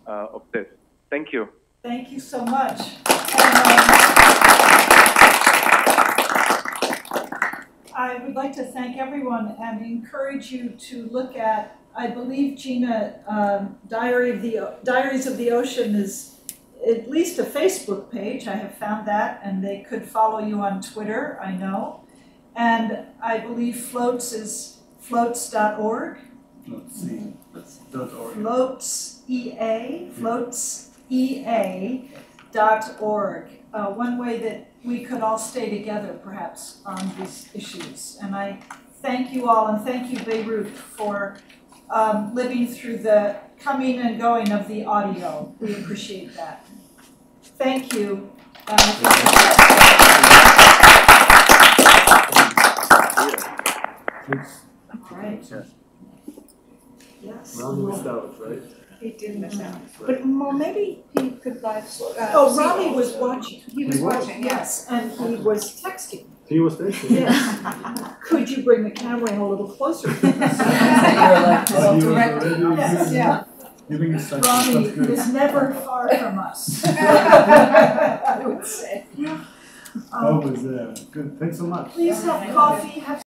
of this. Thank you. Thank you so much. I would like to thank everyone and encourage you to look at, I believe, Gina, Diaries of the Ocean is at least a Facebook page. I have found that, and they could follow you on Twitter, I know. And I believe Floats is floats.org. Floats.org. Floats, EA, floatsea.org. One way that we could all stay together perhaps on these issues. And I thank you all, and thank you, Beirut, for living through the coming and going of the audio. We appreciate that. Thank you. Right. Yes. Ronnie missed out, right? He did miss out. But well, maybe he could live. Oh, Rami was watching. He was watching, yes, and he was texting. He was texting. Yes. Could you bring the camera in a little closer? Yes, yeah. Giving instructions, Rami that's good. is never far from us. I would say. Always there. Good. Thanks so much. Please have coffee, have